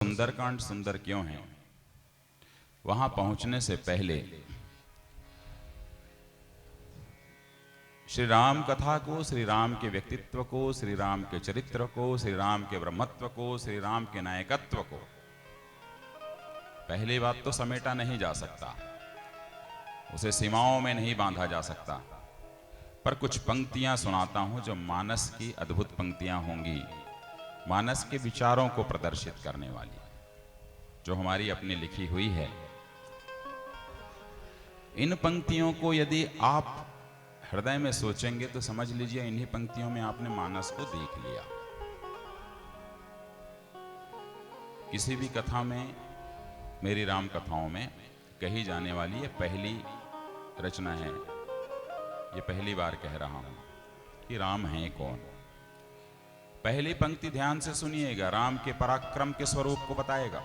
सुंदरकांड सुंदर क्यों है? वहां पहुंचने से पहले श्री राम कथा को, श्री राम के व्यक्तित्व को, श्री राम के चरित्र को, श्री राम के ब्रह्मत्व को, श्री राम के नायकत्व को पहली बात तो समेटा नहीं जा सकता, उसे सीमाओं में नहीं बांधा जा सकता। पर कुछ पंक्तियां सुनाता हूं जो मानस की अद्भुत पंक्तियां होंगी, मानस के विचारों को प्रदर्शित करने वाली, जो हमारी अपनी लिखी हुई है। इन पंक्तियों को यदि आप हृदय में सोचेंगे तो समझ लीजिए इन्हीं पंक्तियों में आपने मानस को देख लिया। किसी भी कथा में, मेरी राम कथाओं में कही जाने वाली ये पहली रचना है, ये पहली बार कह रहा हूं कि राम है कौन। पहली पंक्ति ध्यान से सुनिएगा, राम के पराक्रम के स्वरूप को बताएगा,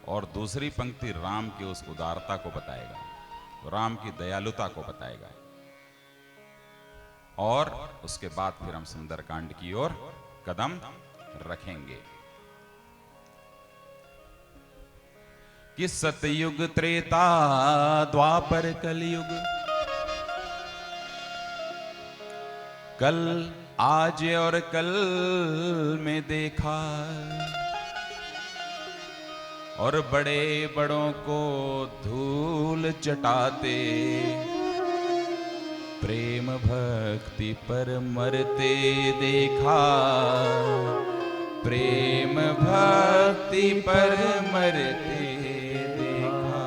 और दूसरी पंक्ति राम की उस उदारता को बताएगा, राम की दयालुता को बताएगा। और उसके बाद फिर हम सुंदरकांड की ओर कदम रखेंगे। कि सतयुग, त्रेता, द्वापर, कलयुग, कल, आज और कल में देखा, और बड़े बड़ों को धूल चटाते, प्रेम भक्ति पर मरते देखा, प्रेम भक्ति पर मरते देखा।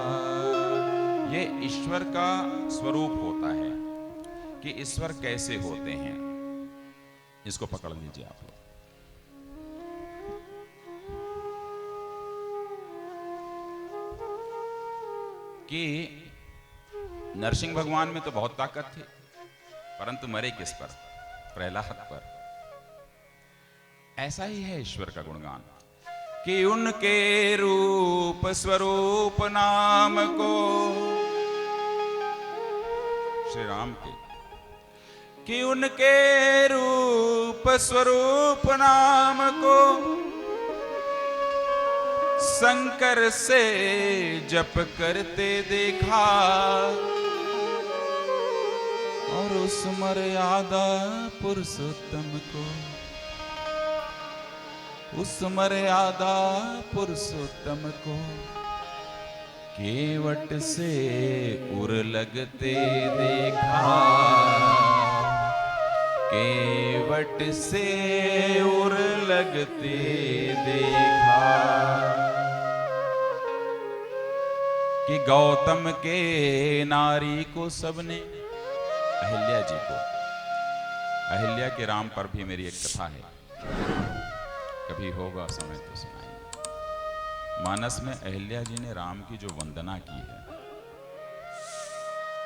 ये ईश्वर का स्वरूप होता है कि ईश्वर कैसे होते हैं, इसको पकड़ लीजिए आप लोग। कि नरसिंह भगवान में तो बहुत ताकत थी, परंतु मरे किस पर? प्रहलाद पर। ऐसा ही है ईश्वर का गुणगान कि उनके रूप स्वरूप नाम को, श्री राम के, कि उनके रूप स्वरूप नाम को शंकर से जप करते देखा, और उस मर्यादा पुरुषोत्तम को, उस मर्यादा पुरुषोत्तम को केवट से उर लगते देखा, केवट से उर लगते देखा। कि गौतम के नारी को सबने, अहिल्या जी को, अहिल्या के राम पर भी मेरी एक कथा है, कभी होगा समय तो सुनाएंगे। मानस में अहिल्या जी ने राम की जो वंदना की है,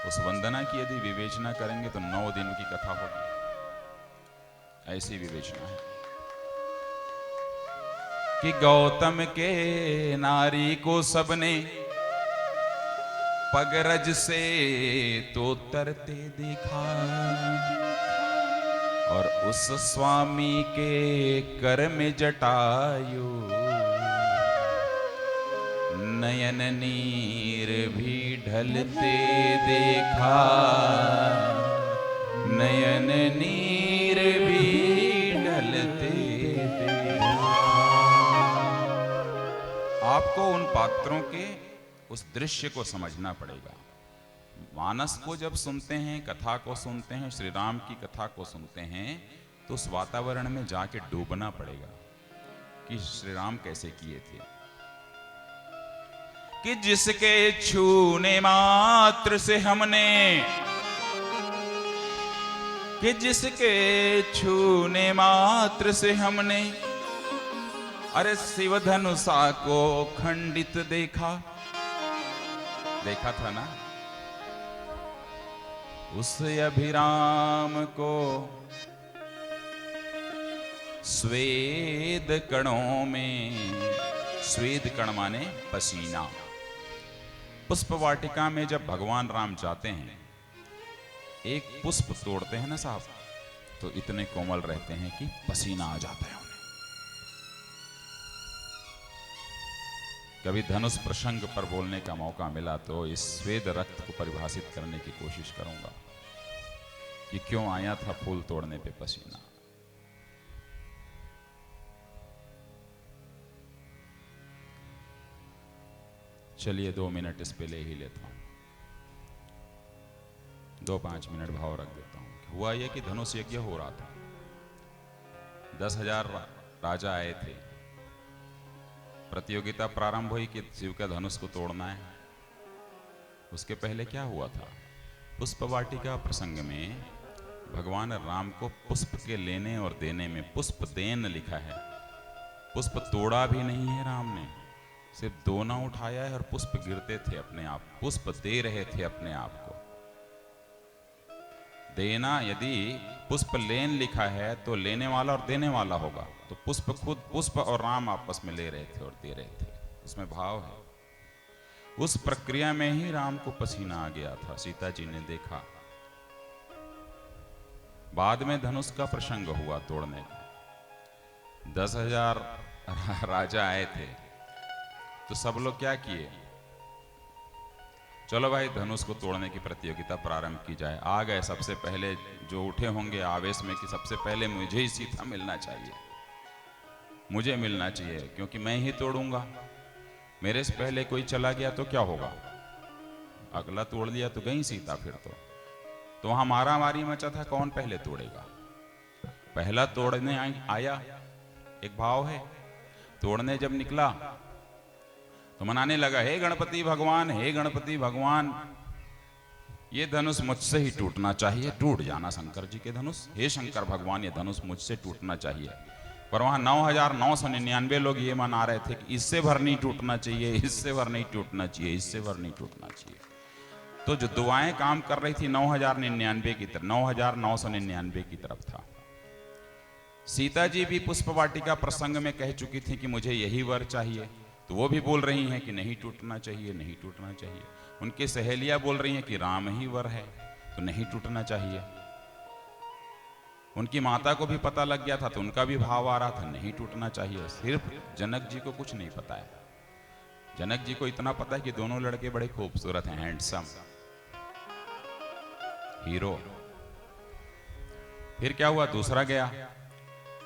उस वंदना की यदि विवेचना करेंगे तो 9 दिन की कथा होगी, ऐसी विवेचना है। कि गौतम के नारी को सबने पगरज से तो तरते देखा, और उस स्वामी के कर में जटायु नयन नीर भी ढलते देखा, नयन नीर भी ढलते देखा। आपको उन पात्रों के उस दृश्य को समझना पड़ेगा। मानस को जब सुनते हैं, कथा को सुनते हैं, श्री राम की कथा को सुनते हैं, तो उस वातावरण में जाके डूबना पड़ेगा कि श्री राम कैसे किए थे। कि जिसके छूने मात्र से हमने, कि जिसके छूने मात्र से हमने, अरे शिव धनुषा को खंडित देखा, देखा था ना। उस अभिराम को स्वेद कणों में, स्वेद कण माने पसीना, पुष्प वाटिका में जब भगवान राम जाते हैं, एक पुष्प तोड़ते हैं ना साहब, तो इतने कोमल रहते हैं कि पसीना आ जाता है उन्हें। कभी धनुष प्रसंग पर बोलने का मौका मिला तो इस स्वेद रक्त को परिभाषित करने की कोशिश करूंगा कि क्यों आया था फूल तोड़ने पे पसीना। चलिए 2 मिनट इस पे ले ही लेता हूं, 2-5 मिनट भाव रख देता हूं। हुआ यह कि धनुष यज्ञ हो रहा था, 10,000 राजा आए थे, प्रतियोगिता प्रारंभ हुई कि शिव का धनुष को तोड़ना है। उसके पहले क्या हुआ था, पुष्प वाटिका प्रसंग में भगवान राम को पुष्प के लेने और देने में पुष्प देन लिखा है। पुष्प तोड़ा भी नहीं है राम ने, सिर्फ दोना उठाया है और पुष्प गिरते थे अपने आप, पुष्प दे रहे थे अपने आप को। देना, यदि पुष्प लेन लिखा है तो लेने वाला और देने वाला होगा, तो पुष्प खुद, पुष्प और राम आपस में ले रहे थे और दे रहे थे, उसमें भाव है। उस प्रक्रिया में ही राम को पसीना आ गया था, सीता जी ने देखा। बाद में धनुष का प्रसंग हुआ तोड़ने का, 10,000 राजा आए थे, तो सब लोग क्या किए, चलो भाई धनुष को तोड़ने की प्रतियोगिता प्रारंभ की जाए। आ गए, सबसे पहले जो उठे होंगे आवेश में कि सबसे पहले मुझे ही सीता मिलना चाहिए, मुझे मिलना चाहिए, क्योंकि मैं ही तोड़ूंगा, मेरे से पहले कोई चला गया तो क्या होगा, अगला तोड़ लिया तो गई सीता। फिर तो वहां मारा मारी मचा था, कौन पहले तोड़ेगा। पहला तोड़ने आया, एक भाव है। तोड़ने जब निकला तो मनाने लगा, हे गणपति भगवान, हे गणपति भगवान, ये धनुष मुझसे ही टूटना चाहिए, टूट जाना शंकर जी के धनुष, हे शंकर भगवान ये धनुष मुझसे टूटना चाहिए। पर वहां 9,999 लोग ये मना रहे थे कि इससे भर नहीं टूटना चाहिए, इससे भर नहीं टूटना चाहिए, इससे भर नहीं टूटना चाहिए। तो जो दुआएं काम कर रही थी 9,099 की तरफ, 9,999 की तरफ था। सीता जी भी पुष्प वाटिका प्रसंग में कह चुकी थी कि मुझे यही वर चाहिए, तो वो भी बोल रही हैं कि नहीं टूटना चाहिए, नहीं टूटना चाहिए। उनकी सहेलियां बोल रही हैं कि राम ही वर है तो नहीं टूटना चाहिए। उनकी माता को भी पता लग गया था तो उनका भी भाव आ रहा था, नहीं टूटना चाहिए। सिर्फ जनक जी को कुछ नहीं पता है। जनक जी को इतना पता है कि दोनों लड़के बड़े खूबसूरत हैं, हैंडसम, हीरो। फिर क्या हुआ, दूसरा गया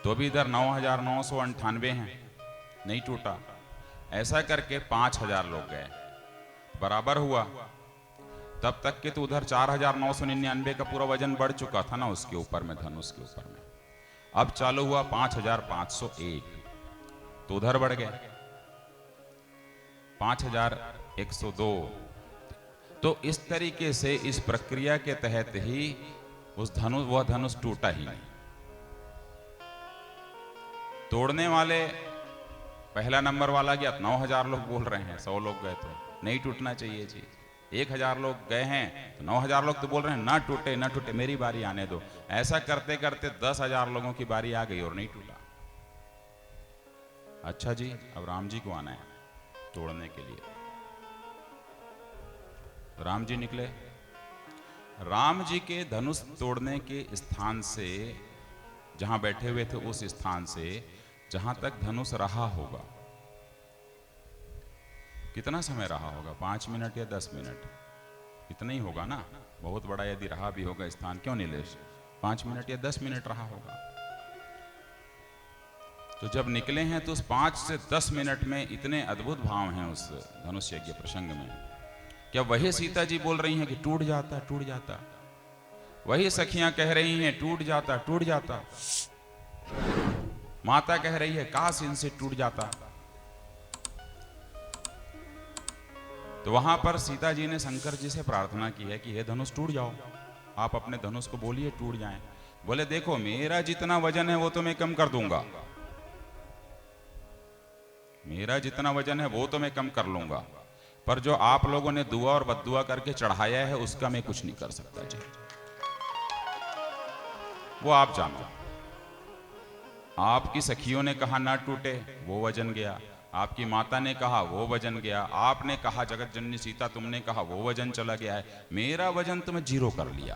तो भी इधर 9,998 हैं, नहीं टूटा। ऐसा करके 5,000 लोग गए, बराबर हुआ। तब तक के तो उधर 4,999 का पूरा वजन बढ़ चुका था ना उसके ऊपर में, धनुष के ऊपर में। अब चालू हुआ 5,501, तो उधर बढ़ गए 5,102। तो इस तरीके से इस प्रक्रिया के तहत ही वह धनुष टूटा ही नहीं। तोड़ने वाले पहला नंबर वाला गया, 9,000 लोग बोल रहे हैं, 100 लोग गए तो नहीं टूटना चाहिए जी। 1,000 लोग गए हैं तो 9,000 लोग तो बोल रहे हैं ना टूटे ना टूटे, मेरी बारी आने दो। ऐसा करते करते 10,000 लोगों की बारी आ गई और नहीं टूटा। अच्छा जी, अब राम जी को आना है तोड़ने के लिए। राम जी निकले। राम जी के धनुष तोड़ने के स्थान से, जहां बैठे हुए थे उस स्थान से जहां तक धनुष रहा होगा, कितना समय रहा होगा, 5 मिनट या 10 मिनट, इतना ही होगा ना। बहुत बड़ा यदि रहा भी होगा स्थान, क्यों नहीं ले, 5 मिनट या 10 मिनट रहा होगा। तो जब निकले हैं तो उस 5 से 10 मिनट में इतने अद्भुत भाव हैं उस धनुष यज्ञ प्रसंग में। क्या वही सीता जी बोल रही हैं कि टूट जाता टूट जाता, वही सखियां कह रही हैं टूट जाता टूट जाता, माता कह रही है काश इनसे टूट जाता। तो वहां पर सीता जी ने शंकर जी से प्रार्थना की है कि हे धनुष टूट जाओ, आप अपने धनुष को बोलिए टूट जाएं। बोले देखो मेरा जितना वजन है वो तो मैं कम कर दूंगा, मेरा जितना वजन है वो तो मैं कम कर लूंगा, पर जो आप लोगों ने दुआ और बद्दुआ करके चढ़ाया है उसका मैं कुछ नहीं कर सकता जी, वो आप जानो। आपकी सखियों ने कहा ना टूटे, वो वजन गया। आपकी माता ने कहा वो वजन गया। आपने कहा जगत जननी सीता, तुमने कहा वो वजन चला गया है। मेरा वजन तो मैं 0 कर लिया।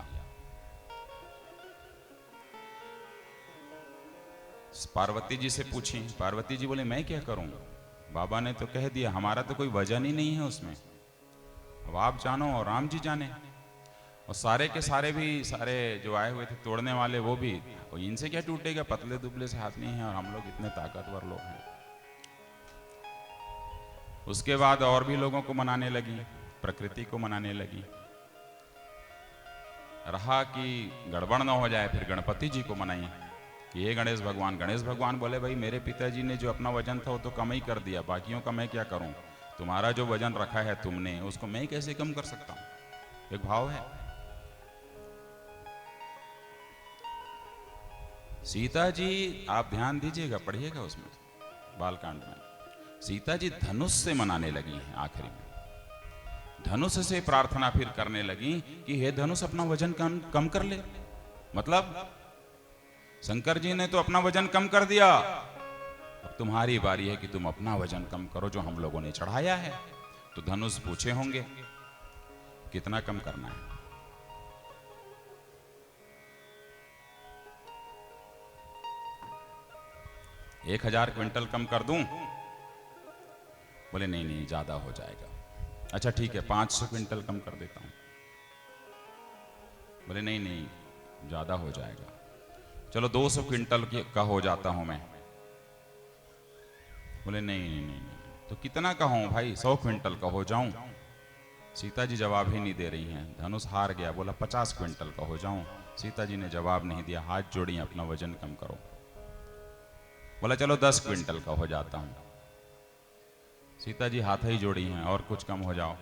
पार्वती जी से पूछी, पार्वती जी बोले मैं क्या करूं, बाबा ने तो कह दिया, हमारा तो कोई वजन ही नहीं है उसमें, अब आप जानो और राम जी जाने। और सारे के सारे भी, सारे जो आए हुए थे तोड़ने वाले, वो भी, और इनसे क्या टूटेगा, पतले दुबले से आदमी हैं और हम लोग इतने ताकतवर लोग हैं। उसके बाद और भी लोगों को मनाने लगी, प्रकृति को मनाने लगी। रहा कि गड़बड़ ना हो जाए, फिर गणपति जी को मनाई कि ये गणेश भगवान। गणेश भगवान बोले, भाई मेरे पिताजी ने जो अपना वजन था वो तो कम ही कर दिया, बाकियों का मैं क्या करूं, तुम्हारा जो वजन रखा है तुमने, उसको मैं कैसे कम कर सकता हूं। एक भाव है। सीता जी, आप ध्यान दीजिएगा, पढ़िएगा उसमें बालकांड में, सीता जी धनुष से मनाने लगी हैं। आखिरी में धनुष से प्रार्थना फिर करने लगी कि हे धनुष अपना वजन कम कर ले। मतलब शंकर जी ने तो अपना वजन कम कर दिया, अब तुम्हारी बारी है कि तुम अपना वजन कम करो जो हम लोगों ने चढ़ाया है। तो धनुष पूछे होंगे कितना कम करना है। एक 1000 क्विंटल कम कर दूं? बोले नहीं नहीं, ज्यादा हो जाएगा। अच्छा ठीक है, 500 क्विंटल कम कर देता हूं। बोले नहीं नहीं, ज्यादा हो जाएगा। चलो 200 क्विंटल का हो जाता हूं मैं। बोले नहीं नहीं नहीं, नहीं। तो कितना का हूं भाई, 100 क्विंटल का हो जाऊं? सीता जी जवाब ही नहीं दे रही हैं। धनुष हार गया, बोला 50 क्विंटल का हो जाऊं? सीता जी ने जवाब नहीं दिया, हाथ जोड़ी, अपना वजन कम करो। बोला चलो 10 क्विंटल का हो जाता हूं। सीता जी हाथ ही जोड़ी हैं, और कुछ कम हो जाओ।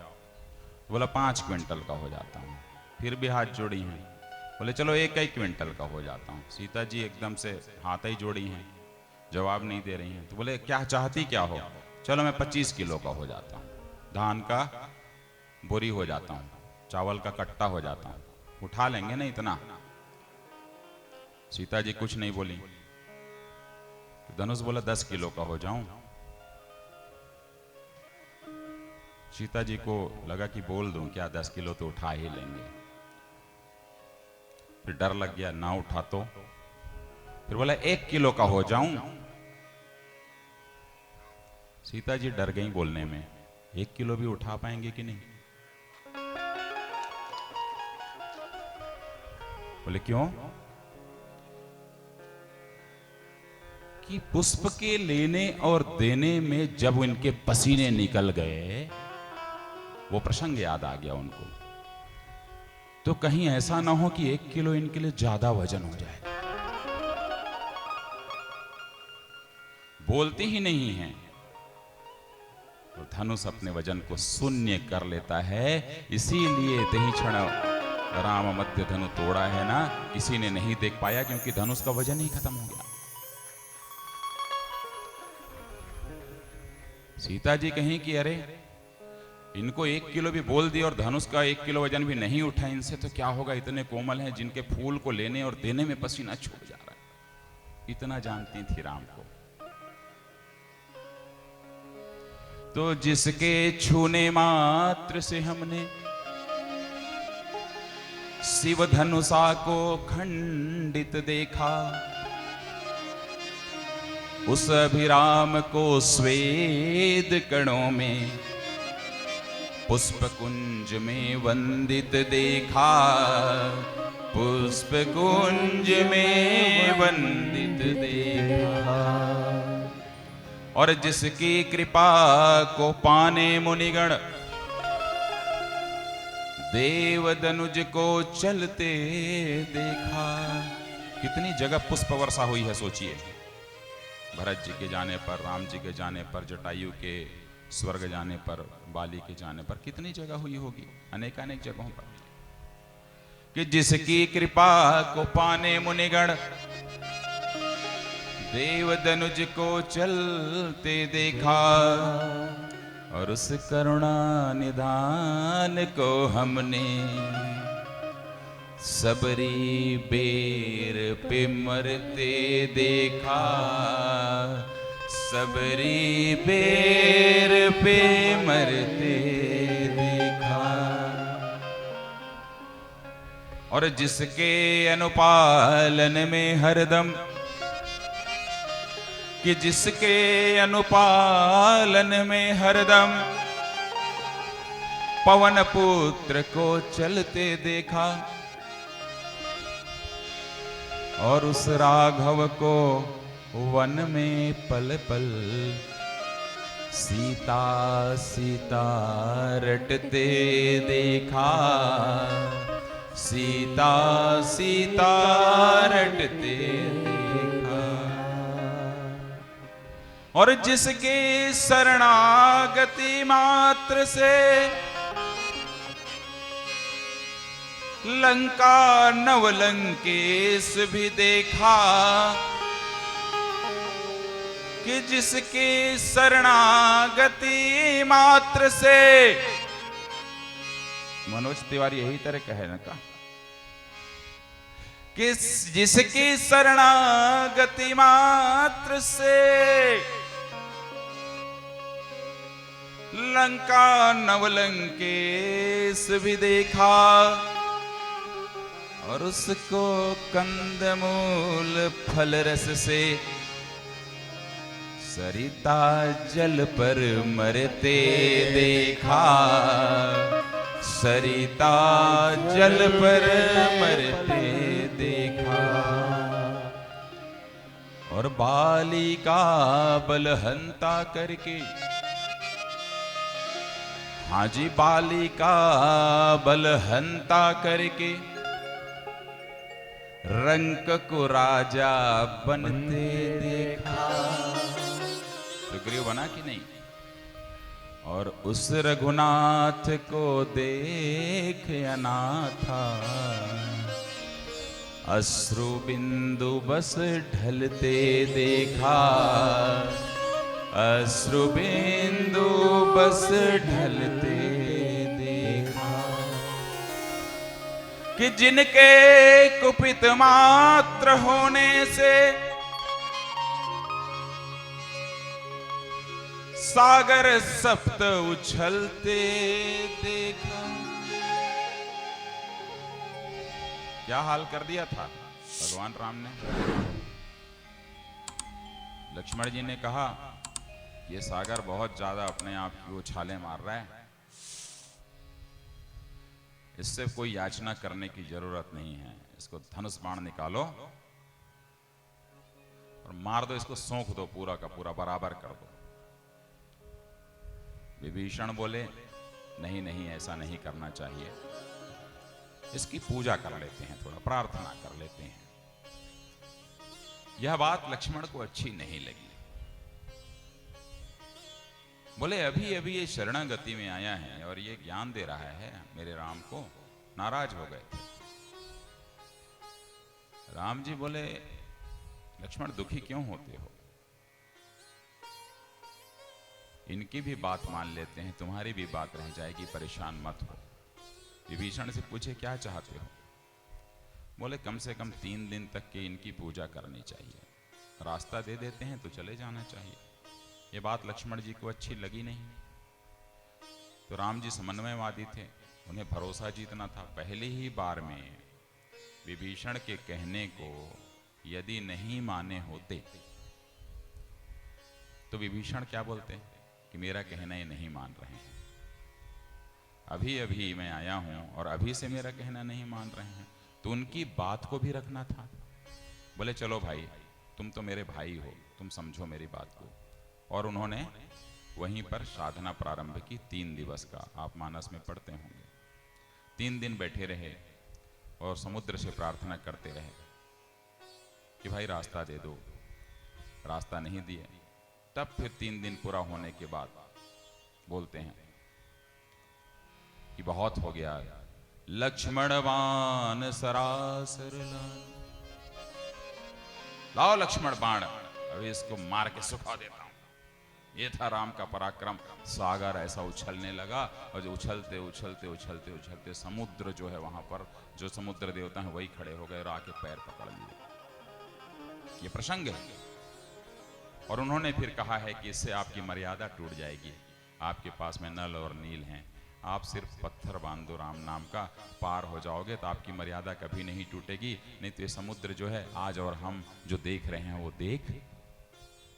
बोला 5 क्विंटल का हो जाता हूं। फिर भी हाथ जोड़ी हैं। बोले चलो 1 क्विंटल का हो जाता हूं। सीता जी एकदम से हाथ ही जोड़ी हैं, जवाब नहीं दे रही हैं। तो बोले क्या चाहती क्या हो? चलो मैं 25 किलो का हो जाता हूं, धान का बोरी हो जाता हूं, चावल का कट्टा हो जाता हूं, उठा लेंगे ना इतना। सीता जी कुछ नहीं बोली। धनुष बोला 10 किलो का हो जाऊं? सीता जी को लगा कि बोल दूं क्या, 10 किलो तो उठा ही लेंगे। फिर डर लग गया, ना उठा तो। फिर बोला 1 किलो का हो जाऊं? सीता जी डर गई बोलने में, 1 किलो भी उठा पाएंगे कि नहीं? बोले क्यों? कि पुष्प के लेने और देने में जब उनके पसीने निकल गए, वो प्रसंग याद आ गया उनको। तो कहीं ऐसा ना हो कि 1 किलो इनके लिए ज्यादा वजन हो जाए। बोलती ही नहीं है, तो धनुष अपने वजन को शून्य कर लेता है। इसीलिए तही क्षण राम मध्य धनु तोड़ा है ना, किसी ने नहीं देख पाया, क्योंकि धनुष का वजन ही खत्म हो गया। सीता जी कहीं कि अरे इनको 1 किलो भी बोल दिया और धनुष का 1 किलो वजन भी नहीं उठा इनसे, तो क्या होगा, इतने कोमल हैं जिनके फूल को लेने और देने में पसीना छूट जा रहा है। इतना जानती थी राम को। तो जिसके छूने मात्र से हमने शिव धनुषा को खंडित देखा, उस अभिराम को स्वेद कणों में पुष्प कुंज में वंदित देखा, पुष्प कुंज में वंदित देखा। और जिसकी कृपा को पाने मुनिगण देव दनुज को चलते देखा। कितनी जगह पुष्प वर्षा हुई है, सोचिए। भरत जी के जाने पर, राम जी के जाने पर, जटायु के स्वर्ग जाने पर, बाली के जाने पर, कितनी जगह हुई होगी, अनेकानेक जगहों पर। कि जिसकी कृपा को पाने मुनिगण देव दनुज को चलते देखा, और उस करुणा निधान को हमने सबरी बेर पे मरते देखा, सबरी बेर पे मरते देखा। और जिसके अनुपालन में हरदम कि जिसके अनुपालन में हरदम पवन पुत्र को चलते देखा, और उस राघव को वन में पल पल सीता सीता रटते देखा, सीता सीता रटते देखा। और जिसके शरणागति मात्र से लंका नवलंकेश भी देखा, कि जिसके शरणागति मात्र से, मनोज तिवारी यही तरह कहे ना का, कि जिसकी शरणागति मात्र से लंका नवलंकेश भी देखा, और उसको कंदमूल फल रस से सरिता जल पर मरते देखा, सरिता जल पर मरते देखा। और बालिका बलहंता करके, हाँ जी बालिका बलहंता करके रंक को राजा बनते देखा। सुग्रीव बना कि नहीं? और उस रघुनाथ को देख अनाथा अश्रु बिंदु बस ढलते देखा, अश्रु बिंदु बस ढलते देखा। कि जिनके कुपित मात्र होने से सागर सप्त उछलते देखा। क्या हाल कर दिया था भगवान राम ने? लक्ष्मण जी ने कहा ये सागर बहुत ज्यादा अपने आप की उछाले मार रहा है, इससे कोई याचना करने की जरूरत नहीं है, इसको धनुष बाण निकालो और मार दो, इसको सौंख दो, पूरा का पूरा बराबर कर दो। विभीषण बोले नहीं नहीं ऐसा नहीं करना चाहिए, इसकी पूजा कर लेते हैं, थोड़ा प्रार्थना कर लेते हैं। यह बात लक्ष्मण को अच्छी नहीं लगी। बोले अभी अभी ये शरणागति में आया है और ये ज्ञान दे रहा है मेरे राम को, नाराज हो गए थे। राम जी बोले लक्ष्मण दुखी क्यों होते हो, इनकी भी बात मान लेते हैं, तुम्हारी भी बात रह जाएगी, परेशान मत हो। विभीषण से पूछे क्या चाहते हो? बोले कम से कम 3 दिन तक की इनकी पूजा करनी चाहिए, रास्ता दे देते हैं तो चले जाना चाहिए। ये बात लक्ष्मण जी को अच्छी लगी नहीं। तो राम जी समन्वयवादी थे, उन्हें भरोसा जीतना था। पहली ही बार में विभीषण के कहने को यदि नहीं माने होते तो विभीषण क्या बोलते कि मेरा कहना ये नहीं मान रहे हैं, अभी अभी मैं आया हूं और अभी से मेरा कहना नहीं मान रहे हैं, तो उनकी बात को भी रखना था। बोले चलो भाई तुम तो मेरे भाई हो, तुम समझो मेरी बात को। और उन्होंने वहीं पर साधना प्रारंभ की 3 दिवस का, आप मानस में पढ़ते होंगे। 3 दिन बैठे रहे और समुद्र से प्रार्थना करते रहे कि भाई रास्ता दे दो, रास्ता नहीं दिए। तब फिर 3 दिन पूरा होने के बाद बोलते हैं कि बहुत हो गया, लक्ष्मण बाण सरासर लाओ लक्ष्मण बाण, अभी इसको मार के सुखा देता हूं। ये था राम का पराक्रम। सागर ऐसा उछलने लगा और जो उछलते उछलते उछलते उछलते समुद्र जो है वहां पर जो समुद्र देवता है वही खड़े हो गए और आके पैर पकड़ लिए। ये प्रसंग है। और उन्होंने फिर कहा है कि इससे आपकी मर्यादा टूट जाएगी, आपके पास में नल और नील हैं, आप सिर्फ पत्थर बांध दो राम नाम का, पार हो जाओगे तो आपकी मर्यादा कभी नहीं टूटेगी। नहीं तो ये समुद्र जो है आज और हम जो देख रहे हैं वो देख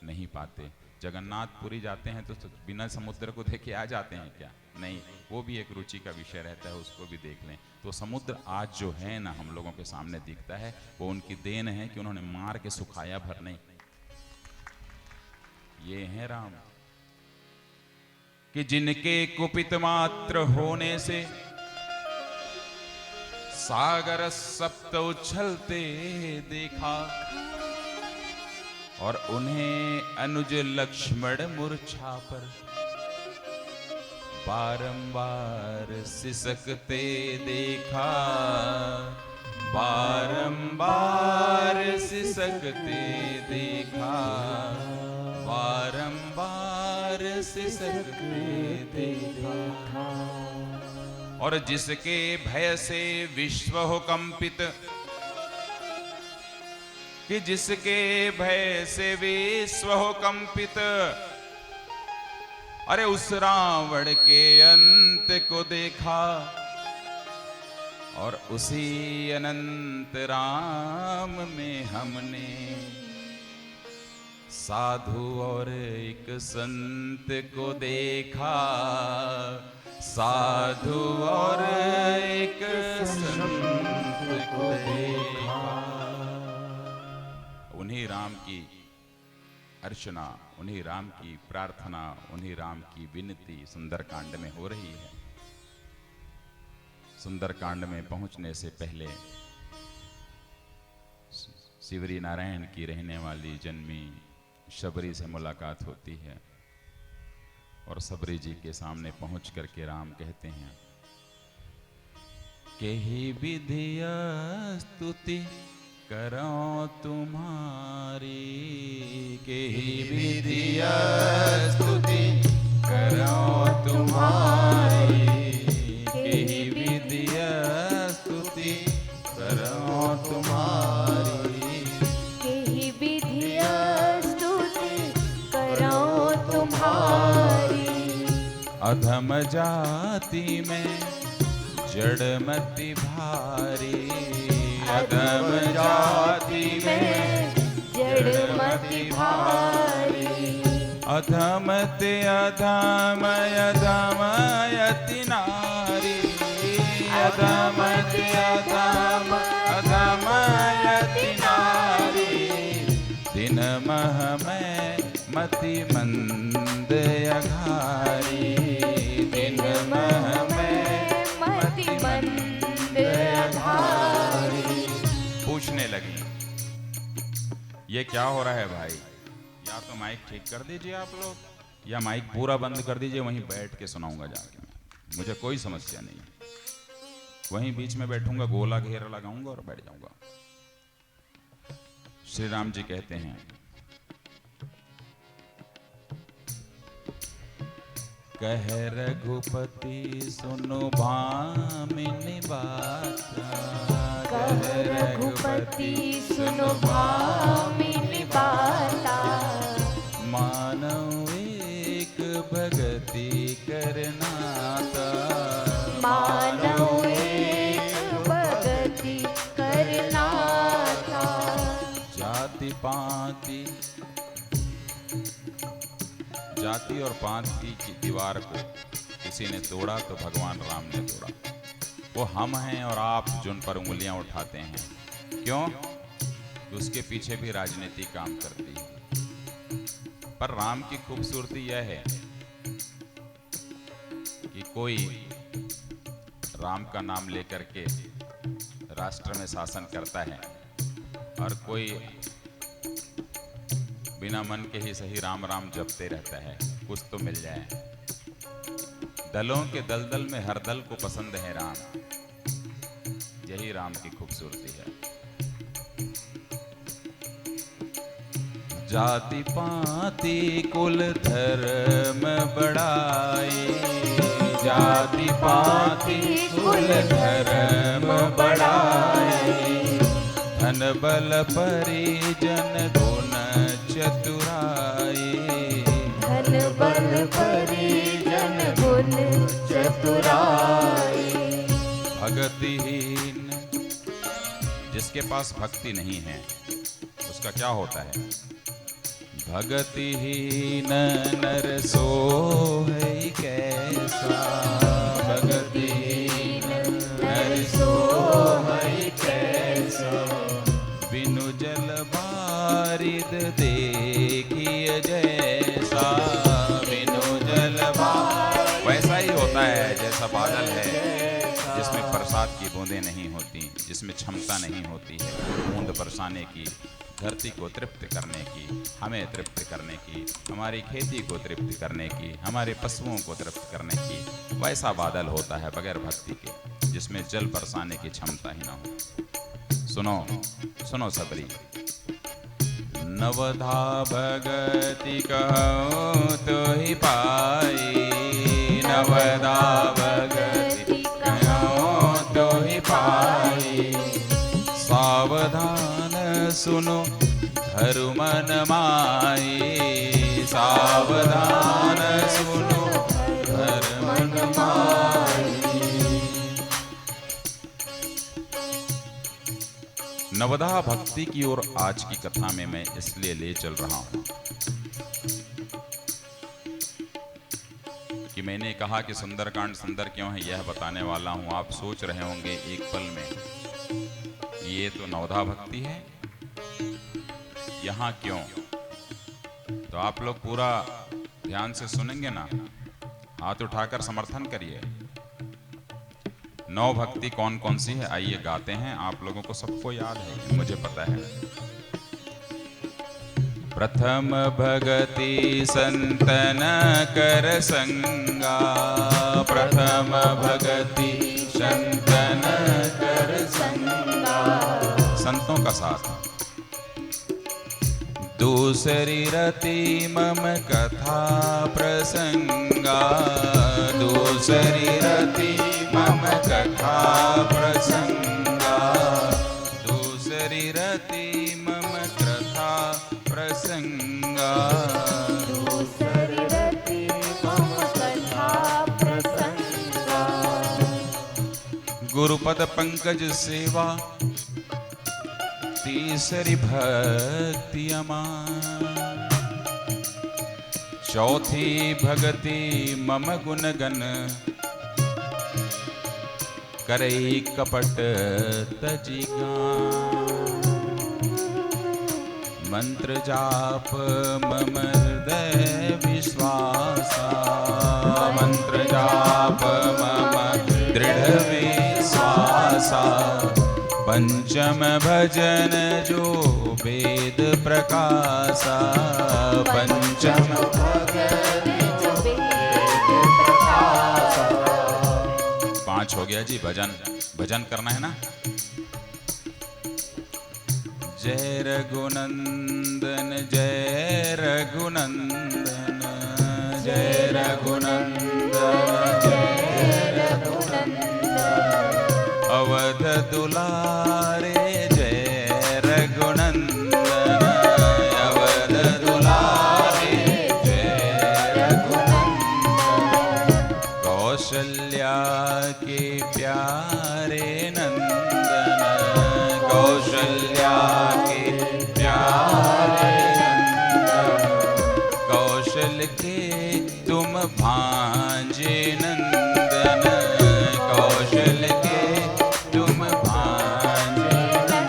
नहीं पाते। जगन्नाथपुरी जाते हैं तो बिना समुद्र को देखे आ जाते हैं क्या? नहीं, वो भी एक रुचि का विषय रहता है, उसको भी देख लें। तो समुद्र आज जो है ना हम लोगों के सामने दिखता है, वो उनकी देन है कि उन्होंने मार के सुखाया भर नहीं। ये है राम कि जिनके कुपित मात्र होने से सागर सप्त उछलते देखा, और उन्हें अनुज लक्ष्मण मूर्छा पर बारंबार सिसकते देखा, बारंबार सिसकते देखा, बारंबार सिसकते देखा। और जिसके भय से विश्व हो कंपित, कि जिसके भय से विश्व हो कंपित, अरे उस रावण के अंत को देखा, और उसी अनंत राम में हमने साधु और एक संत को देखा, साधु और एक संत को देखा। उन्हीं राम की अर्चना, उन्हीं राम की प्रार्थना, उन्हीं राम की विनती सुंदरकांड में हो रही है। सुंदरकांड में पहुंचने से पहले शिवरी नारायण की रहने वाली जन्मी शबरी से मुलाकात होती है, और शबरी जी के सामने पहुंच करके राम कहते हैं, केहि विधिया स्तुति करो तुम्हारी, केहि विधिया स्तुति करो तुम्हारी, केहि विधिया स्तुति करो तुम्हारी, केहि विधिया स्तुति करो तुम्हारी। अधम जाति में जड़मति भारी, अधम जाति में जड़मति भारी। अधम ते अधम अधम यति नारी, अधम ते अधम अधम यति नारी। दिन मह में मति मंद अघारी, दिन मह में मति मंद अघारी। पूछने लगी, ये क्या हो रहा है भाई? या तो माइक ठीक कर दीजिए आप लोग, या माइक पूरा बंद कर दीजिए, वहीं बैठ के सुनाऊंगा जाके मैं, मुझे कोई समस्या नहीं है। वहीं बीच में बैठूंगा, गोला घेरा लगाऊंगा और बैठ जाऊंगा। श्री राम जी कहते हैं, कह रघुपति सुनो भामिनी बाता, कह रघुपति सुनो भामिनी बाता। मानव एक भगति करनाता, मानव एक भगति करनाता। जाति पाति, जाति और पाति की दीवार को किसी ने तोड़ा तो भगवान राम ने तोड़ा। वो हम हैं और आप जिन पर उंगलियां उठाते हैं, क्यों? उसके पीछे भी राजनीति काम करती है। पर राम की खूबसूरती यह है कि कोई राम का नाम लेकर के राष्ट्र में शासन करता है, और कोई बिना मन के ही सही राम राम जपते रहता है, कुछ तो मिल जाए। दलों के दलदल में हर दल को पसंद है राम, यही राम की खूबसूरती है। जाति पाति कुल धर्म बढ़ाई, जाति पाति कुल धर्म बढ़ाई। धन बल परिजन गुण चतुराई, धन बल परिजन गुण चतुराई। भक्तिहीन, जिसके पास भक्ति नहीं है उसका क्या होता है? भगतिहीन नर सोहै कैसा, भगतिहीन नर सोहै कैसा, बिनु जल बारिद देखिय जैसा, बिनु जल बारिद। वैसा ही होता है जैसा बादल है जिसमें बरसात की बूंदें नहीं होती, जिसमें क्षमता नहीं होती है बूंद बरसाने की, धरती को तृप्त करने की, हमें तृप्त करने की, हमारी खेती को तृप्त करने की, हमारे पशुओं को तृप्त करने की। वैसा बादल होता है बगैर भक्ति के, जिसमें जल बरसाने की क्षमता ही ना हो। सुनो सुनो सबरी। नवधा भगति कहूँ तो ही पाई, नवधा भगति कहूँ तो ही पाई, सावधान सुनो धरु मन माई, सावधान सुनो धरु मन माई। नवधा भक्ति की ओर आज की कथा में मैं इसलिए ले चल रहा हूं कि मैंने कहा कि सुंदरकांड सुंदर क्यों है यह बताने वाला हूं। आप सोच रहे होंगे एक पल में ये तो नवधा भक्ति है, यहाँ क्यों? तो आप लोग पूरा ध्यान से सुनेंगे ना, हाथ उठाकर समर्थन करिए। नौ भक्ति कौन कौन सी है आइए गाते हैं। आप लोगों को सबको याद है, मुझे पता है। प्रथम भगति संतन कर संगा, प्रथम भगति संतन कर संगा, संतों का साथ। दूसरी रति मम कथा प्रसंगा, दूसरी रति मम कथा प्रसंगा, दूसरी रति मम कथा प्रसंगा, दूसरी रति मम कथा प्रसंगा। गुरुपद पंकज सेवा तीसरी भक्ति अमान, चौथी भगति मम गुणगन करई कपट तजिगान, मंत्र जाप मम हृदय विश्वासा, मंत्र जाप मम दृढ़ विश्वासा, पंचम भजन जो वेद प्रकाशा, पंचम भजन जो वेद प्रकाशा। 5 हो गया जी। भजन भजन करना है ना। जय रघुनंदन जय रघुनंदन, जय रघुनंदन जय रघुनंदन, अवध दुलारे जय रघुनंदन, अवध दुलारे जय रघुनंदन, कौशल्या के प्यारे नंदन, कौशल्या के प्यारे नंदन, कौशल के तुम भांजे नंदन, कौशल के तुम भांजे नंदन।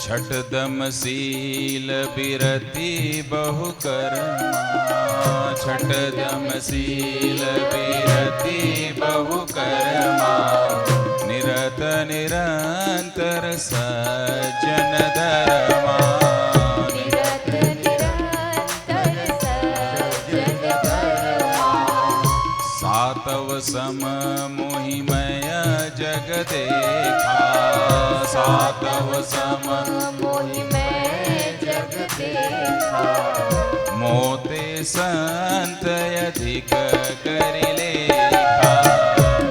छठ दम शील बिरति बहु कर्मा, छठ दम शील बिरति बहु कर्मा, निरत निरंतर सज्जन धर्मा, निरत निरंतर सज्जन धर्मा, सातव सम मोहिमय जग देखा, सातव सम मोहि मैं जग देखा, मोते संत अधिक कर लेखा,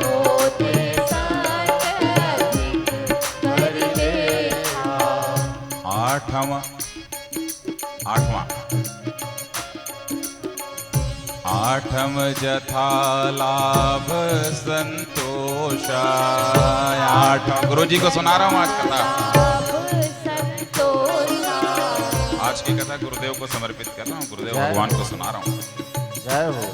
मोते संत अधिक कर लेखा। आठवां आठम जथा लाभ संतोष। आठम गुरु जी को सुना रहा हूं आज कथा। लाभ संतोषा। आज की कथा गुरुदेव को समर्पित कर रहा हूं, गुरुदेव जय भगवान को सुना रहा हूं। जय हो।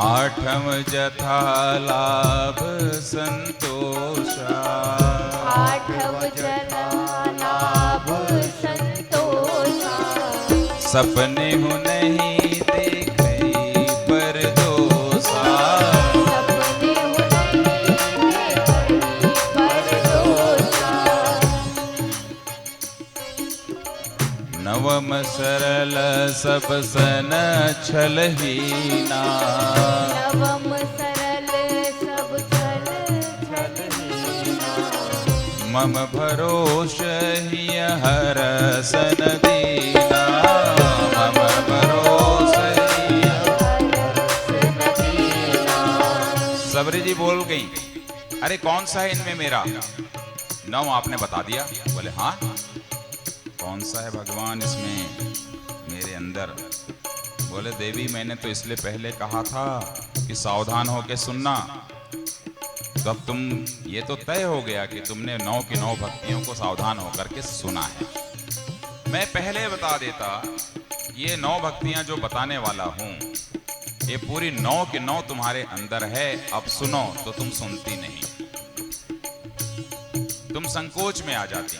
आठम जथा लाभ संतोषा। आठव जला लाभ संतोषा। सपने हूँ नहीं देखे पर दोषा। सपने उन्हें पर दोषा। नवम सरल सब सन छलहीना। नवम सरल सब छल छलहीना। मम भरोष ही हरसन दीना। मम भरोष ही। हरस नदीना। सबरी जी बोल गई, अरे कौन सा है इनमें मेरा? नौ आपने बता दिया। बोले हाँ, कौन सा है भगवान इसमें मेरे अंदर? बोले देवी मैंने तो इसलिए पहले कहा था कि सावधान होकर सुनना, तो अब तुम ये तो तय हो गया कि तुमने 9 की 9 भक्तियों को सावधान होकर के सुना है। मैं पहले बता देता, ये 9 भक्तियां जो बताने वाला हूं ये पूरी 9 की 9 तुम्हारे अंदर है। अब सुनो तो तुम सुनती नहीं, तुम संकोच में आ जाती।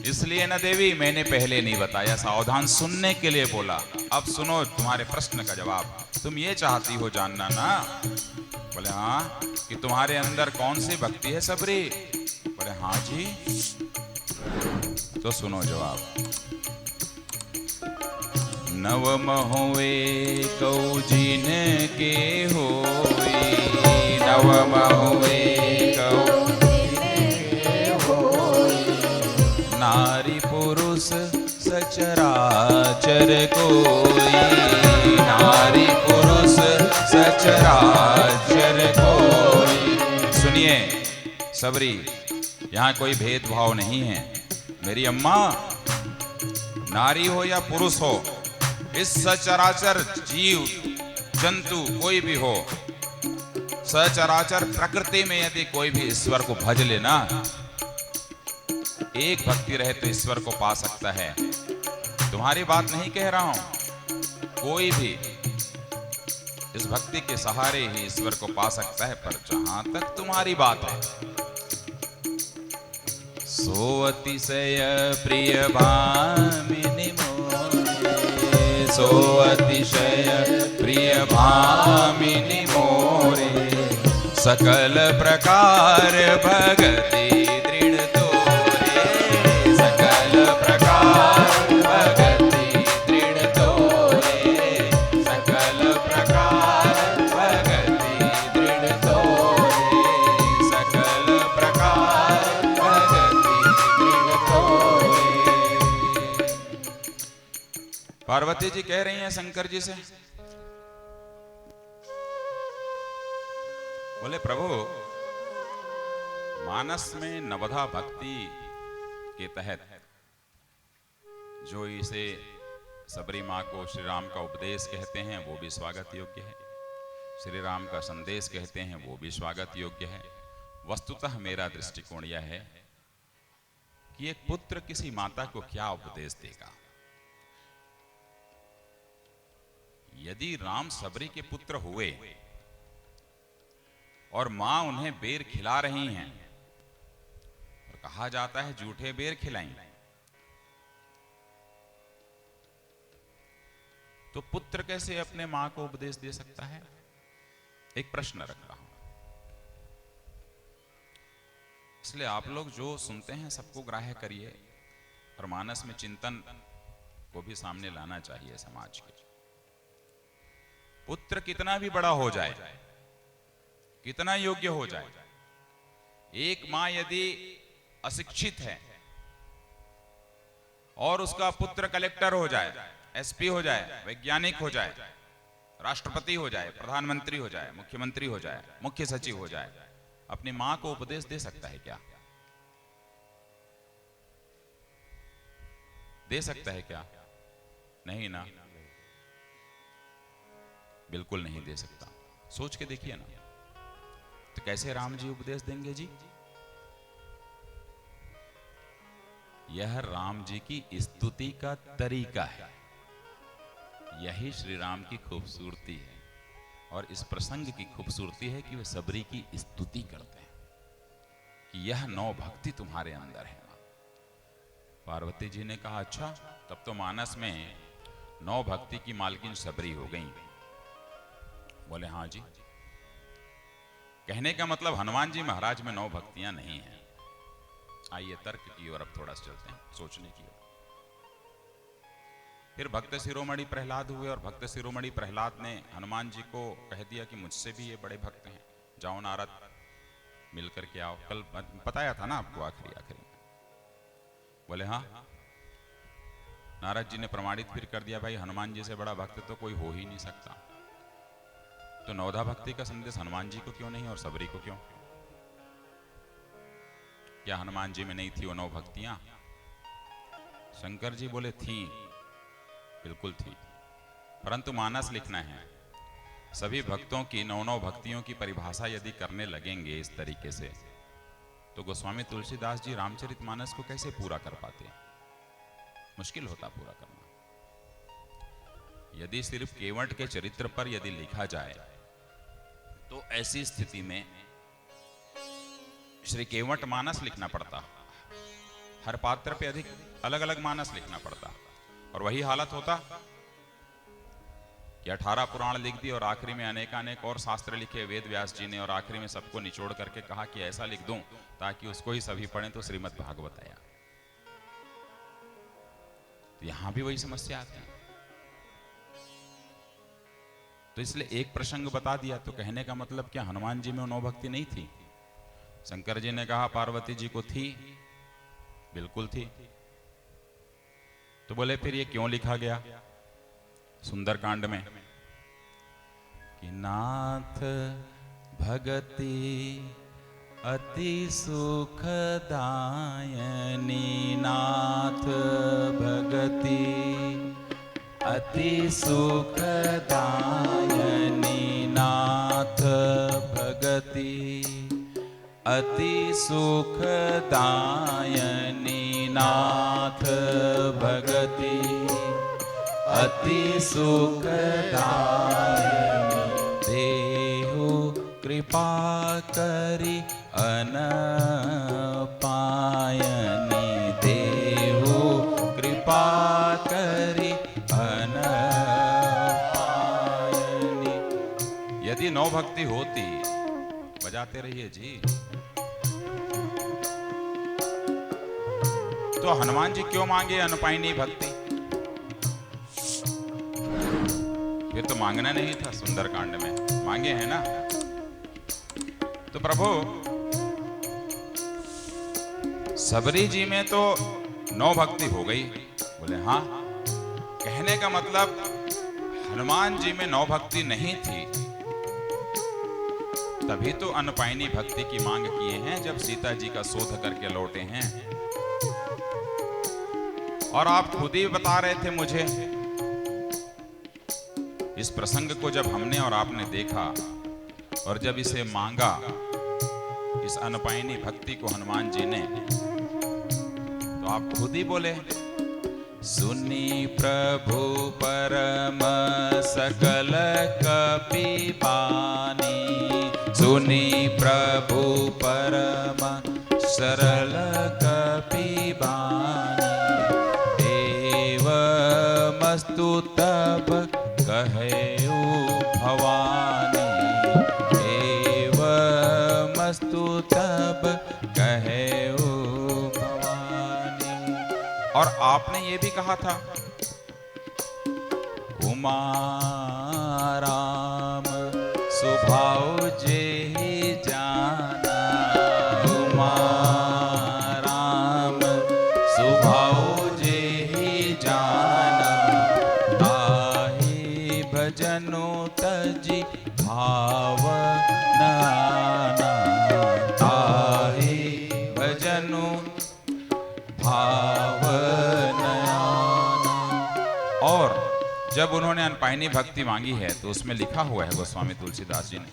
इसलिए ना देवी मैंने पहले नहीं बताया, सावधान सुनने के लिए बोला। अब सुनो तुम्हारे प्रश्न का जवाब। तुम ये चाहती हो जानना ना? बोले हाँ, कि तुम्हारे अंदर कौन सी भक्ति है सबरी? बोले हाँ जी। तो सुनो जवाब। नवम हुए कौ जिन के होई। नवम हुए कौ नारी पुरुष सचराचर कोई। नारी पुरुष सचराचर कोई। सुनिए सबरी, यहाँ कोई भेदभाव नहीं है। मेरी अम्मा, नारी हो या पुरुष हो, इस सचराचर जीव जंतु कोई भी हो, सचराचर प्रकृति में यदि कोई भी ईश्वर को भज लेना, एक भक्ति रहे तो ईश्वर को पा सकता है। तुम्हारी बात नहीं कह रहा हूं, कोई भी इस भक्ति के सहारे ही ईश्वर को पा सकता है। पर जहां तक तुम्हारी बात है, सो अतिशय प्रिय भामिनी मोरे। सो अतिशय प्रिय भामिनी मोरे। सकल प्रकार भगति दृढ़ तोरे। सकल प्रकार भगति दृढ़ तोरे। सकल प्रकार भगति दृढ़ तोरे। सकल प्रकार भगति दृढ़ तोरे। पार्वती जी कह रही हैं शंकर जी से, बोले प्रभु, मानस में नवधा भक्ति के तहत जो इसे सबरी माँ को श्री राम का उपदेश कहते हैं वो भी स्वागत योग्य है, श्री राम का संदेश कहते हैं वो भी स्वागत योग्य है। वस्तुतः मेरा दृष्टिकोण यह है कि एक पुत्र किसी माता को क्या उपदेश देगा। यदि राम सबरी के पुत्र हुए और मां उन्हें बेर खिला रही हैं, और कहा जाता है जूठे बेर खिलाएं, तो पुत्र कैसे अपने मां को उपदेश दे सकता है? एक प्रश्न रख रहा हूं। इसलिए आप लोग जो सुनते हैं सबको ग्राह्य करिए और मानस में चिंतन को भी सामने लाना चाहिए समाज के। पुत्र कितना भी बड़ा हो जाए, कितना योग्य हो जाए, एक मां यदि अशिक्षित है और उसका पुत्र कलेक्टर हो जाए, एसपी हो जाए, वैज्ञानिक हो जाए, राष्ट्रपति हो जाए, प्रधानमंत्री हो जाए, मुख्यमंत्री हो जाए, मुख्य सचिव हो जाए, अपनी मां को उपदेश दे सकता है क्या? दे सकता है क्या? नहीं ना, बिल्कुल नहीं दे सकता। सोच के देखिए ना, तो कैसे राम जी उपदेश देंगे जी? यह राम जी की स्तुति का तरीका है, यही श्री राम की खूबसूरती है। और इस प्रसंग की खूबसूरती है कि वे सबरी की स्तुति करते हैं कि यह नौ भक्ति तुम्हारे अंदर है। पार्वती जी ने कहा, अच्छा, तब तो मानस में नौ भक्ति की मालकिन सबरी हो गई। बोले, हाँ जी। कहने का मतलब हनुमान जी महाराज में नौ भक्तियां नहीं हैं। आइए तर्क की ओर अब थोड़ा सा चलते हैं, सोचने की ओर। फिर भक्त शिरोमणि प्रहलाद हुए और भक्त शिरोमणि प्रहलाद ने हनुमान जी को कह दिया कि मुझसे भी ये बड़े भक्त हैं, जाओ नारद मिलकर के आओ। कल बताया था ना आपको आखिरी में। बोले, हाँ। नारद जी ने प्रमाणित फिर कर दिया, भाई हनुमान जी से बड़ा भक्त तो कोई हो ही नहीं सकता। तो नवधा भक्ति का संदेश हनुमान जी को क्यों नहीं और सबरी को क्यों? क्या हनुमान जी में नहीं थी वो नौ भक्तियां? शंकर जी बोले, थी, बिल्कुल थी, परंतु मानस लिखना है। सभी भक्तों की नौ भक्तियों की परिभाषा यदि करने लगेंगे इस तरीके से, तो गोस्वामी तुलसीदास जी रामचरितमानस को कैसे पूरा कर पाते? मुश्किल होता पूरा करना। यदि सिर्फ केवट के चरित्र पर यदि लिखा जाए तो ऐसी स्थिति में श्री केवट मानस लिखना पड़ता, हर पात्र पे अधिक अलग अलग मानस लिखना पड़ता, और वही हालत होता कि 18 पुराण लिख दिए और आखिरी में अनेकानेक और शास्त्र लिखे वेद व्यास जी ने, और आखिरी में सबको निचोड़ करके कहा कि ऐसा लिख दूं ताकि उसको ही सभी पढ़ें, तो श्रीमद् भागवत आया। तो यहां भी वही समस्या आती है। तो इसलिए एक प्रसंग बता दिया, तो कहने का मतलब क्या हनुमान जी में नौ भक्ति नहीं थी? शंकर जी ने कहा पार्वती जी को थी, बिल्कुल थी। तो बोले फिर ये क्यों लिखा गया सुंदरकांड में कि नाथ भगति अति सुखदायनी, नाथ भगति अति सुखदायनी, नाथ भगति अति सुखदायनी, नाथ भगति अति सुखदायनी, देहु कृपा करि अनपायनी, देहु कृपा करि अनपायनी। यदि नौ भक्ति होती, बजाते रहिए जी, तो हनुमान जी क्यों मांगे अनपायनी भक्ति? ये तो मांगना नहीं था, सुंदरकांड में मांगे हैं ना। तो प्रभु सबरी जी में तो नौ भक्ति हो गई। बोले, हाँ। कहने का मतलब हनुमान जी में नौ भक्ति नहीं थी, तभी तो अनपायनी भक्ति की मांग किए हैं जब सीता जी का शोध करके लौटे हैं। और आप खुद ही बता रहे थे मुझे, इस प्रसंग को जब हमने और आपने देखा और जब इसे मांगा, इस अनपायनी भक्ति को हनुमान जी ने, तो आप खुद ही बोले, सुनी प्रभु परम सकल कपिबानी, सुनी प्रभु परम सरल कपिबानी, एवमस्तु तब कहेउ भवानी, एवमस्तु तब कहेउ भवानी। और आपने ये भी कहा था, उमा राम स्वभाव जेहि जाना, उमा राम स्वभाव जेहि जाना, ताहि भजनु तजि भाव न आना, ताहि भजनु भाव न आना। जब उन्होंने अनपायनी भक्ति मांगी है तो उसमें लिखा हुआ है गोस्वामी तुलसीदास जी ने,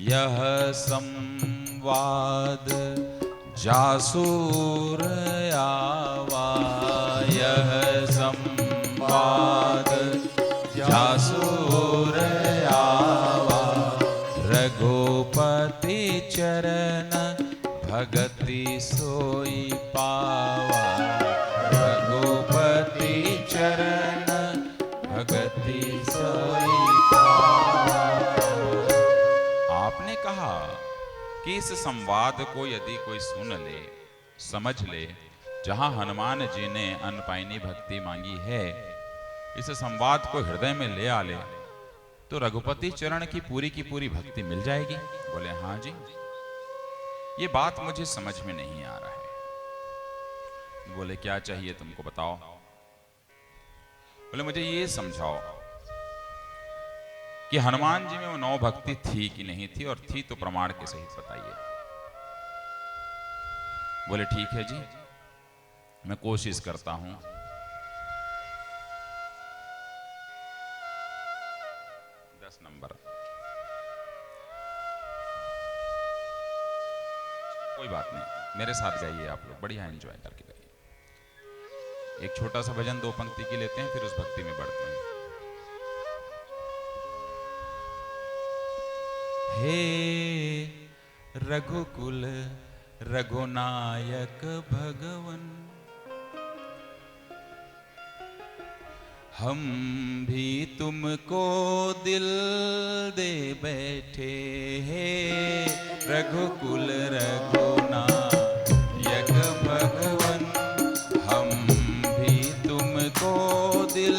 यह संवाद जासूर आवा, यह संवाद जासूर आवा, रघुपति चरण भगति सोई पावा, रघुपति चरण भगति सोई पावा। आपने कहा कि इस संवाद को यदि कोई सुन ले, समझ ले, जहां हनुमान जी ने अनपायनी भक्ति मांगी है, इस संवाद को हृदय में ले आ ले तो रघुपति चरण की पूरी भक्ति मिल जाएगी। बोले हाँ जी, ये बात मुझे समझ में नहीं आ रहा है। बोले क्या चाहिए तुमको, बताओ। बोले मुझे ये समझाओ कि हनुमान जी में वो 9 भक्ति थी कि नहीं थी, और थी तो प्रमाण के सहित बताइए। बोले ठीक है जी, मैं कोशिश करता हूं। नंबर कोई बात नहीं, मेरे साथ गाइए आप लोग, बढ़िया एंजॉय करके गाइए। एक छोटा सा भजन 2 पंक्ति की लेते हैं, फिर उस भक्ति में बढ़ते हैं। हे रघुकुल रघुनायक भगवन, हम भी तुमको दिल दे बैठे हैं, रघुकुल रघुनायक भगवन, हम भी तुमको दिल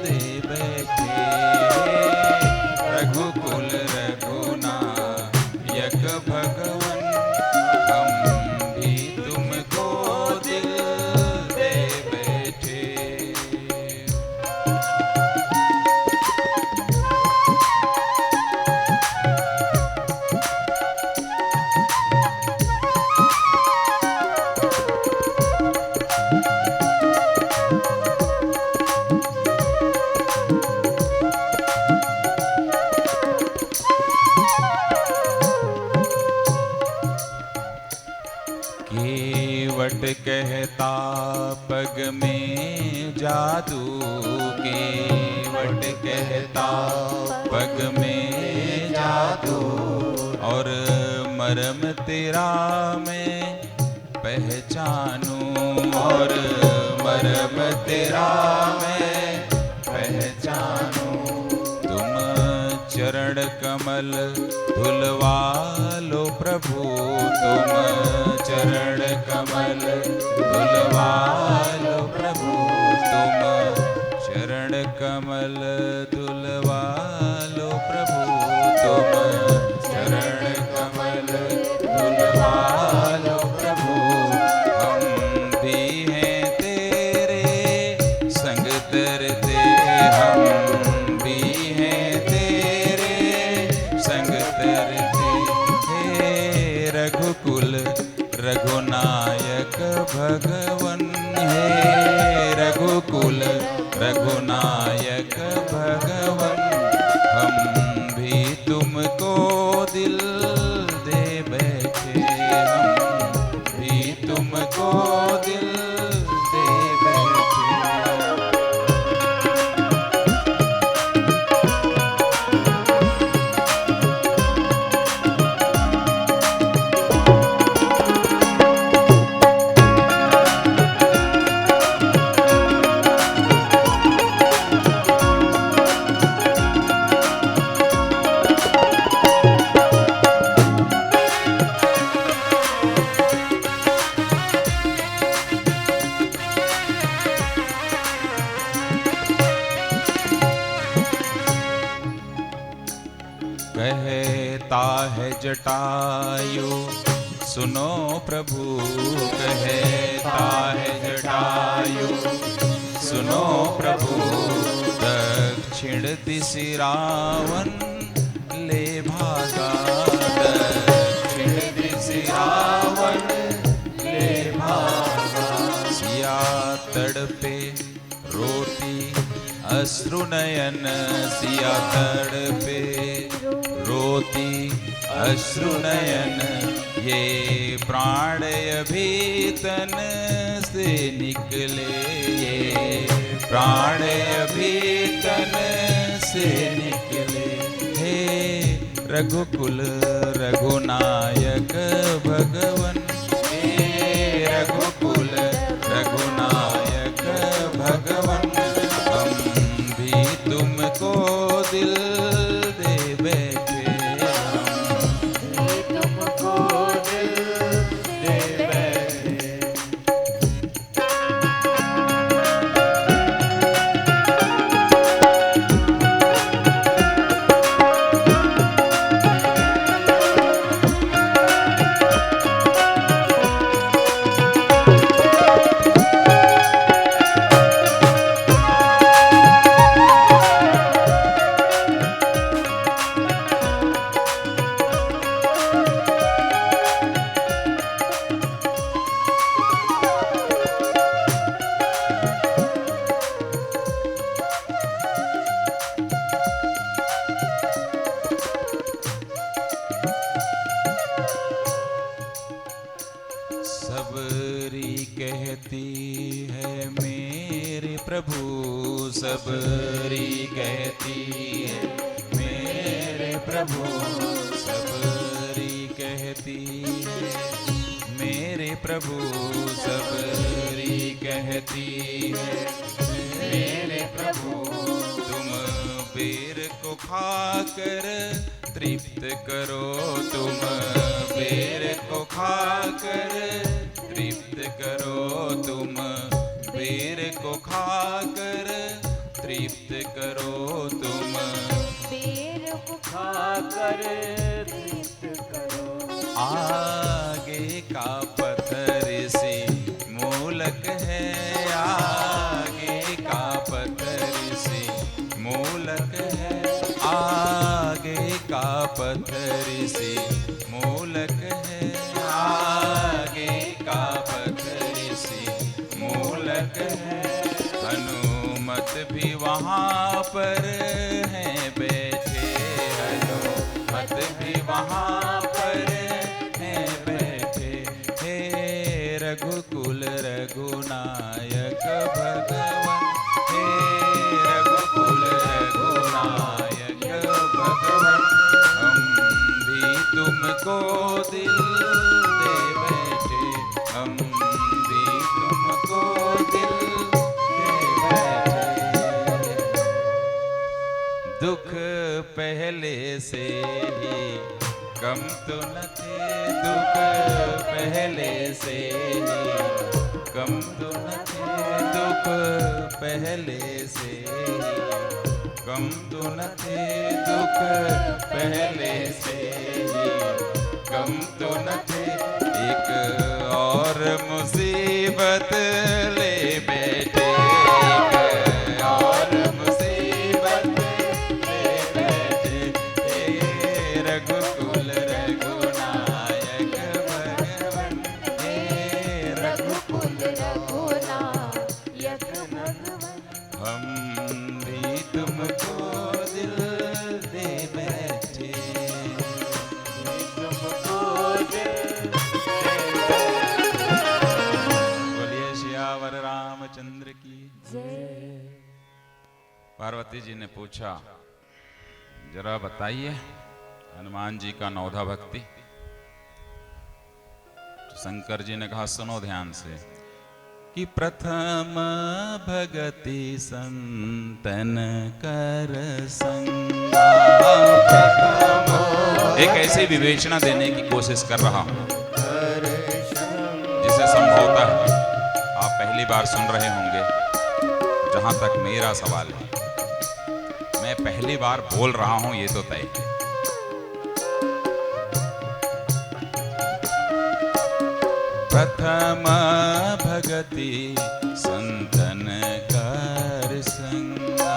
दे बैठे हैं, रघुकुल रघुनायक भगवन, हम भी तुमको दिल दे बैठे। केवट कहता पग में जादू, केवट कहता पग में जादू, और मरम तेरा मैं पहचानूं, और मरम तेरा मैं पहचानूं। तुम चरण कमल धुलवा लो प्रभु, तुम चरण कमल धुलवा लो प्रभु, तुम चरण कमल धुलवा लो प्रभु, तुम चरण कमल धुलवा लो प्रभु। हम भी हैं तेरे संग तरते, हम भी हैं तेरे संग तरते, हे रघुकुल रघुनायक भगवन, हे रघुकुल रघुनायक भगवन, हम भी तुमको दिल दे बैठे, हम भी तुमको दिल दे बैठे। कहता है जटायु सुनो प्रभु, कहता है जटायु सुनो प्रभु, दक्षिण दिशि रावण ले भागा, दक्षिण दिशि रावण ले भागा। सिया तड़पे रोती अश्रुनयन सिया तड़पे, रोती अश्रुनयन ये प्राण अभी तन से निकले, ये प्राण अभी तन से निकले। हे रघुकुल रघुनायक भगवन, हे रघुकुल रघुनायक भगवन, हम भी तुमको दिल दे बैठे, हम भी तुमको दिल दे बैठे। सबरी कहती है मेरे प्रभु, सबरी कहती है मेरे प्रभु, सबरी कहती है मेरे प्रभु, सबरी कहती है मेरे प्रभु, तुम बेर को खाकर तृप्त करो, तुम बेर को खाकर तृप्त करो, तुम बेर को खाकर तृप्त करो, तुम बेर को खाकर तृप्त करो। आगे का पत्थर से मूलक है, आगे का पत्थर से मूलक है, आगे का पत्थर से मूलक है, आगे का पत्थर से मूलक है। हनुमत भी वहाँ पर हैं बैठे, हनुमत भी वहाँ पर हैं बैठे। हे रघुकुल रघुनायक भगवन, हे रघुकुल रघुनायक भगवन, हम भी तुमको दिल दे बैठे, हम भी तुमको दिल दे बैठे। दुख पहले से ही कम तो न थे, दुख पहले से ही कम तो न थे, दुख पहले से ही कम तो न थे, दुख पहले से ही कम तो न थे। एक और मुसीबत ले बैठे, एक और मुसीबत ले बैठे। हे रघुकुल रघुनायक भगवन, हे रघुकुल रघुनायक भगवन, हम भी तुमको दिल दे बैठे, तुमको दिल बोलिए सियावर रामचंद्र की। जय। पार्वती जी ने पूछा, जरा बताइए हनुमान जी का नौधा भक्ति। तो शंकर जी ने कहा, सुनो ध्यान से, कि प्रथम भगति संतन कर संगा। एक ऐसी विवेचना देने की कोशिश कर रहा हूं जिसे संभवतः आप पहली बार सुन रहे होंगे। जहां तक मेरा सवाल है, मैं पहली बार बोल रहा हूं ये तो तय है। प्रथम भगति संतन कर संगा।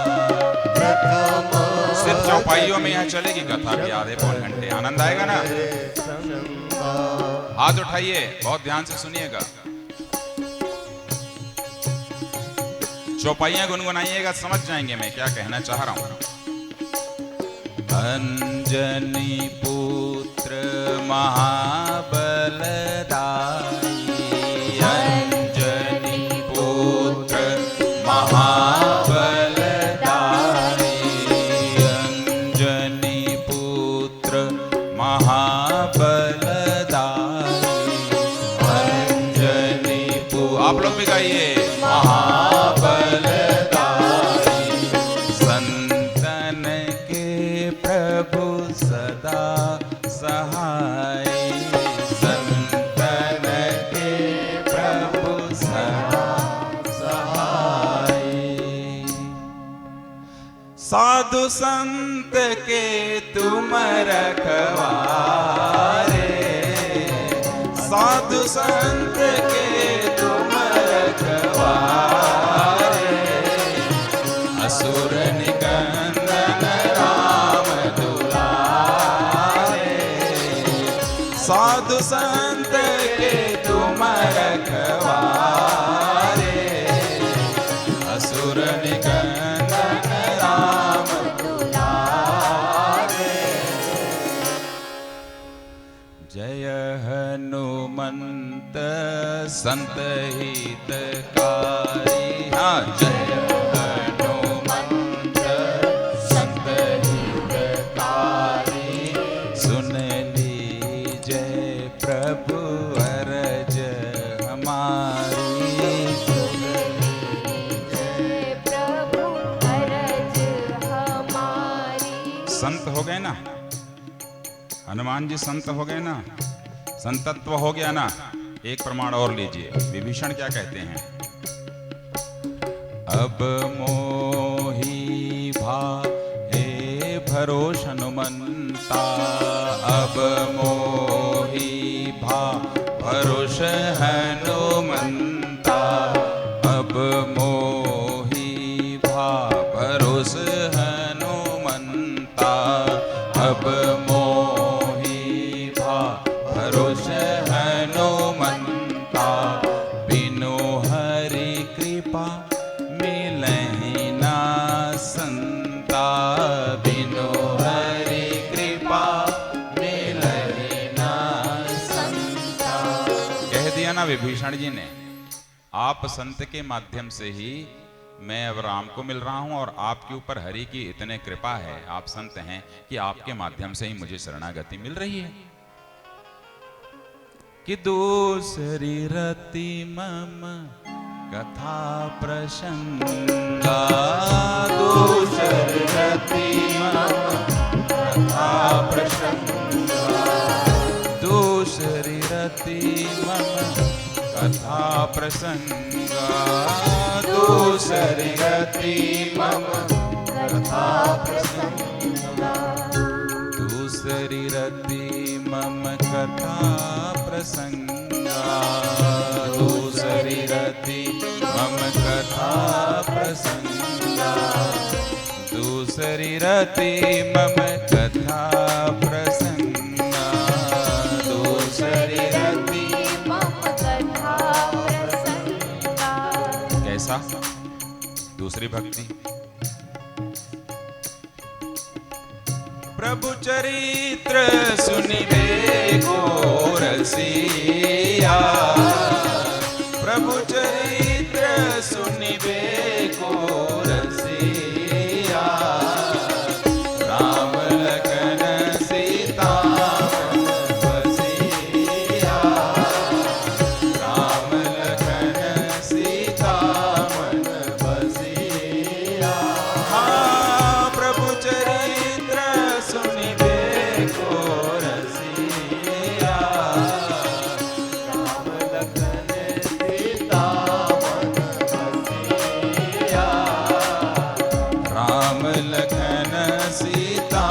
सिर्फ चौपाइयों में यहाँ चलेगी कथा भी आधे पौन घंटे, आनंद आएगा ना। हाथ उठाइए, बहुत ध्यान से सुनिएगा। चौपाइयां गुनगुनाइएगा, समझ जाएंगे मैं क्या कहना चाह रहा हूं। अंजनी पुत्र महाबलदाई, अंजनी पुत्र महाबलदाई, अंजनी पुत्र महाबलदाई, अंजनी पुत्र, आप लोग भी गाइए, महाबलदाई, संतन के प्रभु सदा सहाय, संतन के प्रभु सदा सहाय, साधु संत के तुम रखवारे, साधु संत के तुम रखवारे, असुर निकंदन राम दुलारे, साधु संत के तुम रखवारे, असुर निकंदन राम दुलारे, जय हनुमंत संत हितकारी, हाँ जय हनुमंत संत हितकारी, सुन लीजय प्रभु अरज हमारी, सुन लीजिए प्रभु अरज हमारी। संत हो गए ना, हनुमान जी संत हो गए ना, संतत्व हो गया ना। एक प्रमाण और लीजिए, विभीषण क्या कहते हैं, अब मोही भाए भरोस हनुमंता, अब मोही भरोस हनुमंता, अब मोही भरोस हनुमंता, अब मोही भरोस हनुमंता, बिनु हरि कृपा मिलहि ना संता, बिनु हरि कृपा मिलहि ना संता। कह दिया ना विभीषण जी ने, आप संत के माध्यम से ही मैं अब राम को मिल रहा हूं, और आपके ऊपर हरि की इतने कृपा है, आप संत हैं कि आपके माध्यम से ही मुझे शरणागति मिल रही है। कि दूसरी रति मम कथा प्रसंगा, दूसरी रति मम कथा प्रसंगा, दूसरी रति मम कथा प्रसंगा, दूसरी रति मम कथा प्रसंगा, दूसरी रति मम कथा प्रसंगा, दूसरी रति मम कथा प्रसंगा, दूसरी रति मम कथा प्रसंगा, दूसरी रति मम कथा प्रसंगा। कैसा दूसरी भक्ति, प्रभु चरित्र सुनिबे को रसिया, प्रभु चरित्र सुनिबे को रसिया, राम लखन सीता मन बसिया, राम लखन सीता मन बसिया, हाँ प्रभु चरित्र सुनिबे को रसिया, राम लखन सीता मन बसिया, राम लखन सीता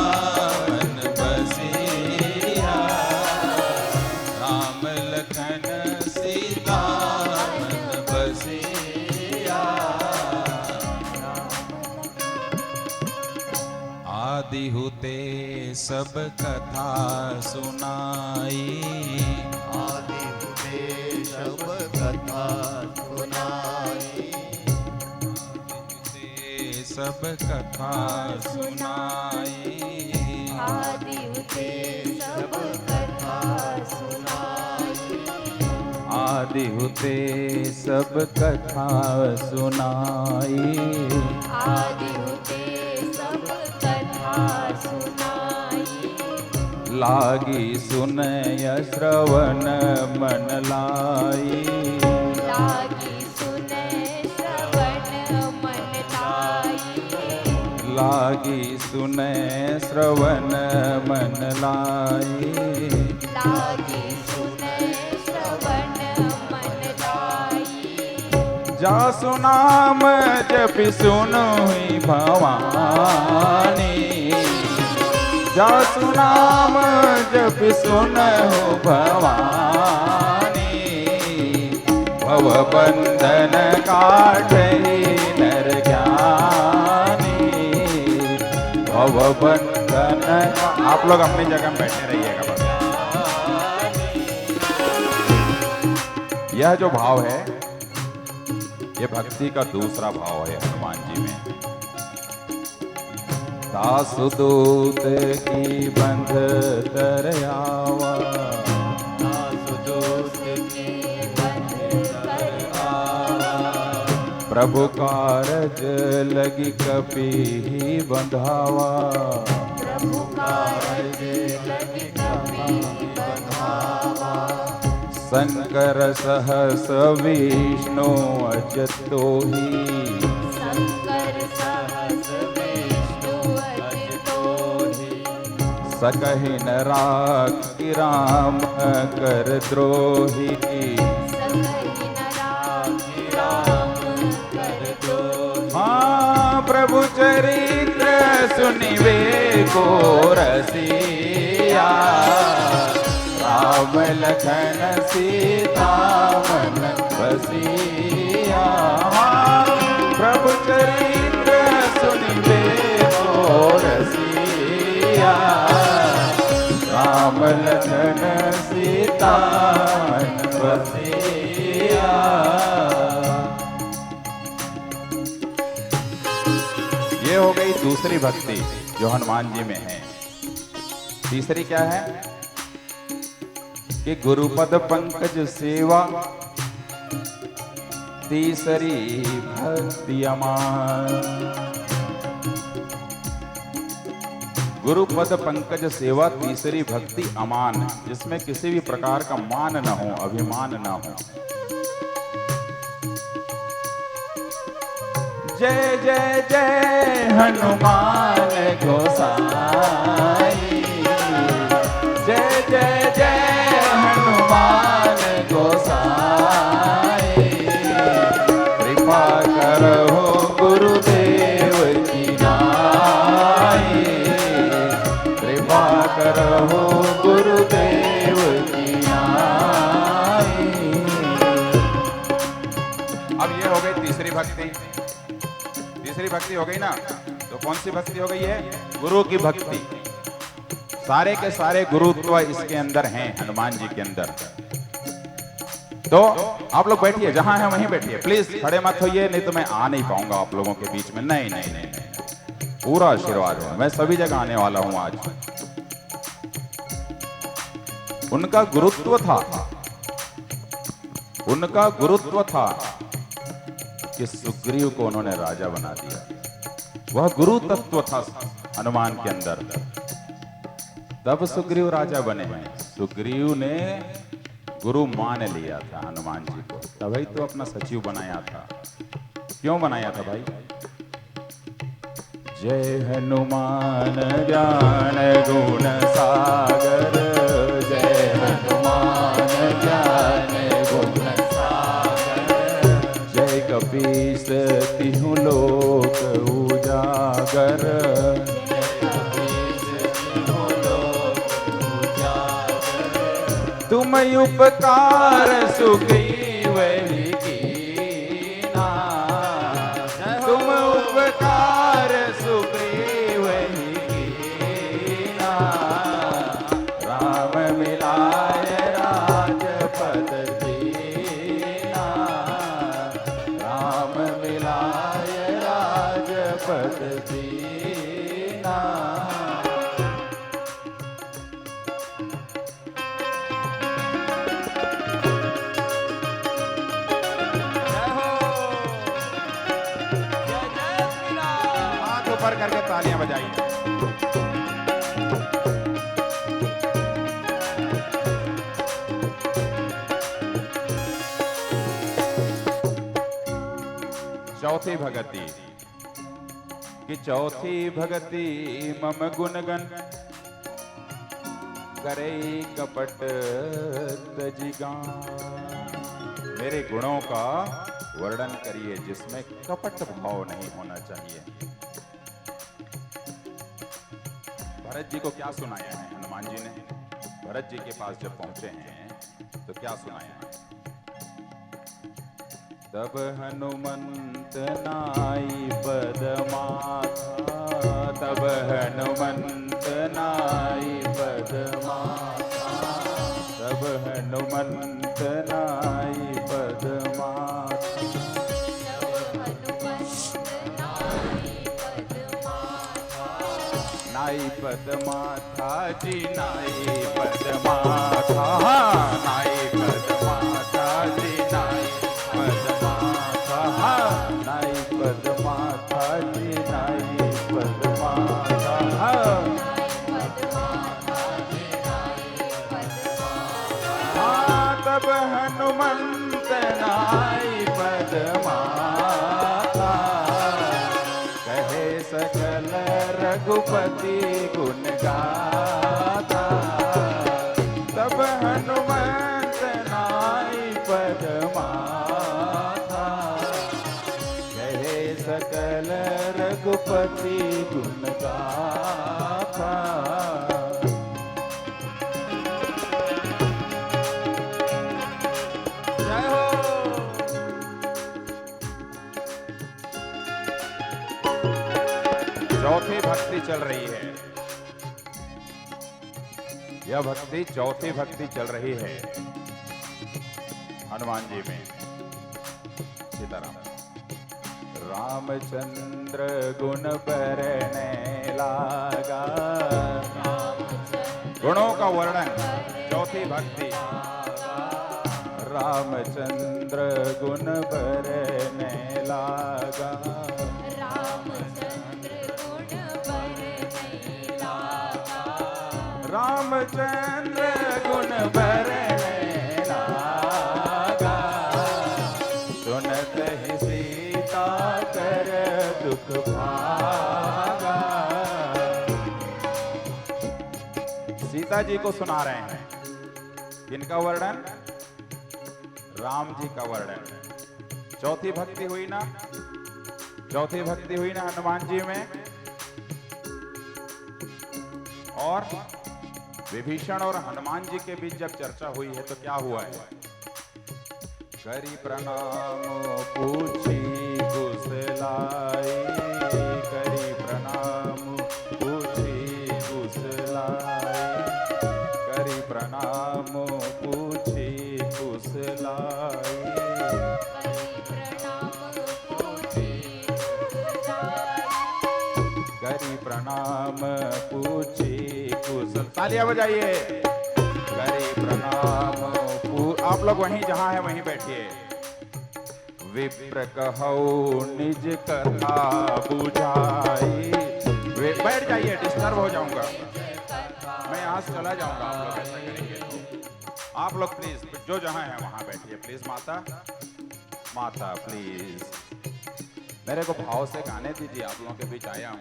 मन बसिया, राम लखन सीता मन बसिया। आदि हुते सब कथा सुनाई, आदि हुते सब कथा सुनाई, सब कथा सुनाई। आदि उते सब कथा सुनाई। आदि हुते सब कथा सुनाई। आदि उते सब कथा सुनाई। लागी सुनय श्रवण मन लाई। लागी सुने श्रवण मन लाई। लागी सुनय श्रवण मन लाई। लागी सुने श्रवण मन लाई। जासु नाम जपि सुनुहि भवानी। जासु नाम जपि सुनहु भवानी। भव बंधन काटहि नर ज्ञानी। भव बंधन। आप लोग अपनी जगह में बैठे रहिएगा बस। यह जो भाव है ये भक्ति का दूसरा भाव है हनुमान जी में। दासदूत की बंध तर आवा। दासदूत के बंध कर आवा। प्रभु कारज लगी कपि बंधावा। प्रभु कारज लगी कपि बंधावा। शंकर सहस विष्णु अजतोहि। शंकर सहस विष्णु अजितोहि। सकहि न राखि राम कर द्रोही। सकहि न राखि राम कर द्रोही। हाँ प्रभु चरित्र सुनिवे को रसिया। राम लखन सीता मन बसिया। प्रभु चरित्र सुनिवे को रसिया। राम लखन सीता मन बसिया। ये हो गई दूसरी भक्ति जो हनुमान जी में है। तीसरी क्या है कि गुरुपद पंकज सेवा। तीसरी भक्ति अमान। गुरुपद पंकज सेवा तीसरी भक्ति अमान, जिसमें किसी भी प्रकार का मान न हो, अभिमान न हो। जय जय जय हनुमान गोसाई। जय जय जय हनुमान गोसाई। कृपा करो गुरुदेव की नाई। कृपा करो गुरुदेव की नाई। अब ये हो गई तीसरी भक्ति। तीसरी भक्ति हो गई ना, तो कौन सी भक्ति हो गई है? गुरु की भक्ति। सारे के सारे गुरुत्व इसके अंदर हैं, हनुमान जी के अंदर। तो आप लोग बैठिए, जहां है वहीं बैठिए, प्लीज खड़े मत होइए, नहीं तो मैं आ नहीं पाऊंगा आप लोगों के बीच में। नहीं नहीं नहीं, नहीं। पूरा आशीर्वाद है, मैं सभी जगह आने वाला हूं आज। उनका गुरुत्व था, उनका गुरुत्व था कि सुग्रीव को उन्होंने राजा बना दिया। वह गुरु तत्व था हनुमान के अंदर। तब सुग्रीव राजा बने हैं। सुग्रीव ने गुरु मान लिया था हनुमान जी को, तभी तो अपना सचिव बनाया था। क्यों बनाया था भाई? जय हनुमान ज्ञान गुण सागर। जय हनुमान ज्ञान गुण सागर। जय कपीस तिहु लोक उजागर। तुम उपकार सुग्रीव ही कीना। तुम उपकार सुग्रीव ही कीना। राम मिलाय राजपद दीना। राम मिलाय राजपद बराबर करके तालियां बजाइए। चौथी भगति कि चौथी भगति मम गुणगन करे कपट तजिगान। मेरे गुणों का वर्णन करिए जिसमें कपट भाव नहीं होना चाहिए। भरत जी को क्या सुनाया है हनुमान जी ने? भरत जी के पास जब पहुंचे हैं तो क्या सुनाया है? तब हनुमंत नाई पद माथा, तब हनुमंत नाई पद माथा, तब हनुमंत नाई पद माथा। नाई पद माथा जी, नाई पद माथा, नाई पद माथा जी, नाई पद माथा, नाई पद माथा जी, नाई पद माथा। तब हनुमंत नाई पद माथा, कहे सकल रघुपति गुण गाथा। तब हनुमंत नाई पद माथा, कहे सकल रघुपति गुण गाथा। जय हो। चौथी भक्ति चल रही है, यह भक्ति चौथी भक्ति चल रही है हनुमान जी में। सीताराम। रामचंद्र गुण बरने लागा, गुणों का वर्णन चौथी भक्ति। रामचंद्र गुण बरने लागा, रामचंद्र गुण बरने लागा। सुनत ही सीता कर दुख भागा। सीता जी को सुना रहे हैं किनका वर्णन? राम जी का वर्णन। चौथी भक्ति हुई ना, चौथी भक्ति हुई ना हनुमान जी में। और विभीषण और हनुमान जी के बीच जब चर्चा हुई है तो क्या हुआ है? करी प्रणाम पूछी कुशलाई, करी प्रणाम पूछी कुशलाई, करी प्रणाम पूछी कुशलाई। करी प्रणाम पूछी कुशल। तालियां बजाइए। करी प्रणाम आप लोग वहीं जहां है वहीं बैठिए। विप्र कहौ निज कथा बुझाई। बैठ जाइए, डिस्टर्ब हो जाऊंगा मैं, यहाँ से चला जाऊंगा आप लोग ऐसा करेंगे तो। आप लोग प्लीज जो जहां है वहां बैठिए प्लीज। माता, माता प्लीज मेरे को भाव से गाने दीजिए, आप लोगों के बीच आया हूं।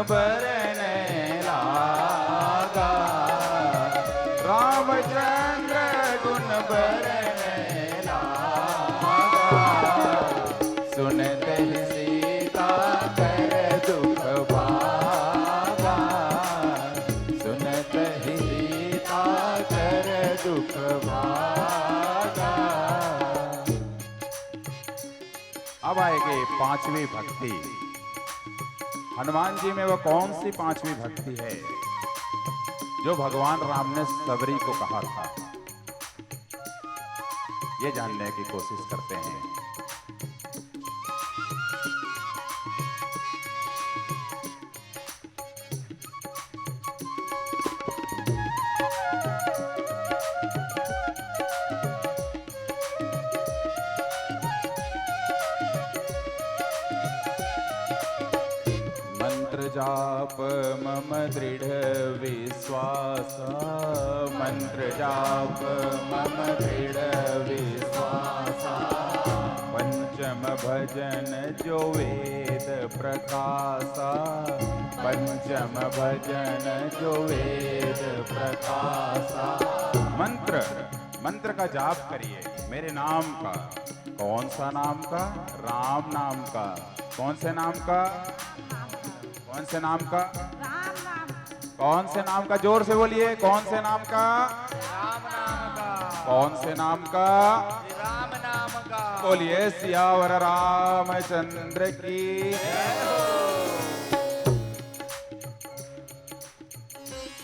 बरने लागा, रामचंद्र गुण बरने लागा। सुनते ही सीता कर दुख भागा, सुनते ही सीता कर दुख भागा। अब आएगी पांचवी भक्ति। हनुमान जी में वो कौन सी पांचवी भक्ति है जो भगवान राम ने सबरी को कहा था? ये जानने की कोशिश करते हैं। जाप मम दृढ़ विश्वास, मंत्र जाप मम दृढ़ विश्वास, पंचम भजन जो वेद प्रकाशा, पंचम भजन जो वेद प्रकाशा। मंत्र, मंत्र का जाप करिए मेरे नाम का। कौन सा नाम का? राम नाम का। कौन से नाम का? कौन से नाम का? राम नाम। कौन से नाम का? जोर से बोलिए। कौन से नाम का? राम नाम का। कौन से नाम का? राम नाम का। बोलिए सियावर रामचंद्र की।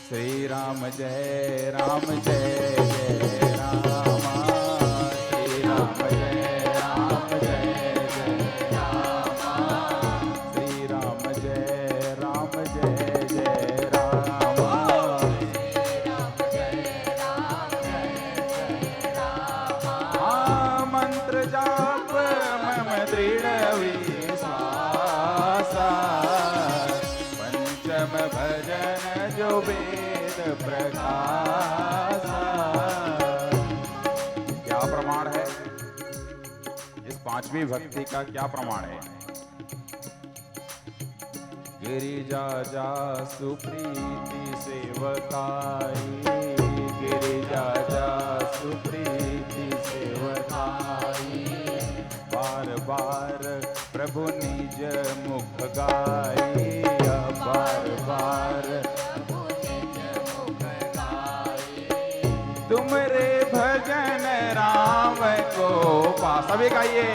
श्री राम जय राम जय जय रामा, श्री राम जय राम जय जय रामा, श्री राम जय राम जय जय रामा, हाँ, मंत्र जाप मम दृढ़ विश्वास, पंचम भजन जो वेद प्रकाश। क्या प्रमाण है? इस पांचवी भक्ति का क्या प्रमाण है? गिरिजा जा सुप्रीति सेवकाई, गिरिजा जा सुप्रीति सेवकाई, बार बार प्रभु निज मुख गाई, बार बार तुमरे भजन राम को पा। सभी गाइए।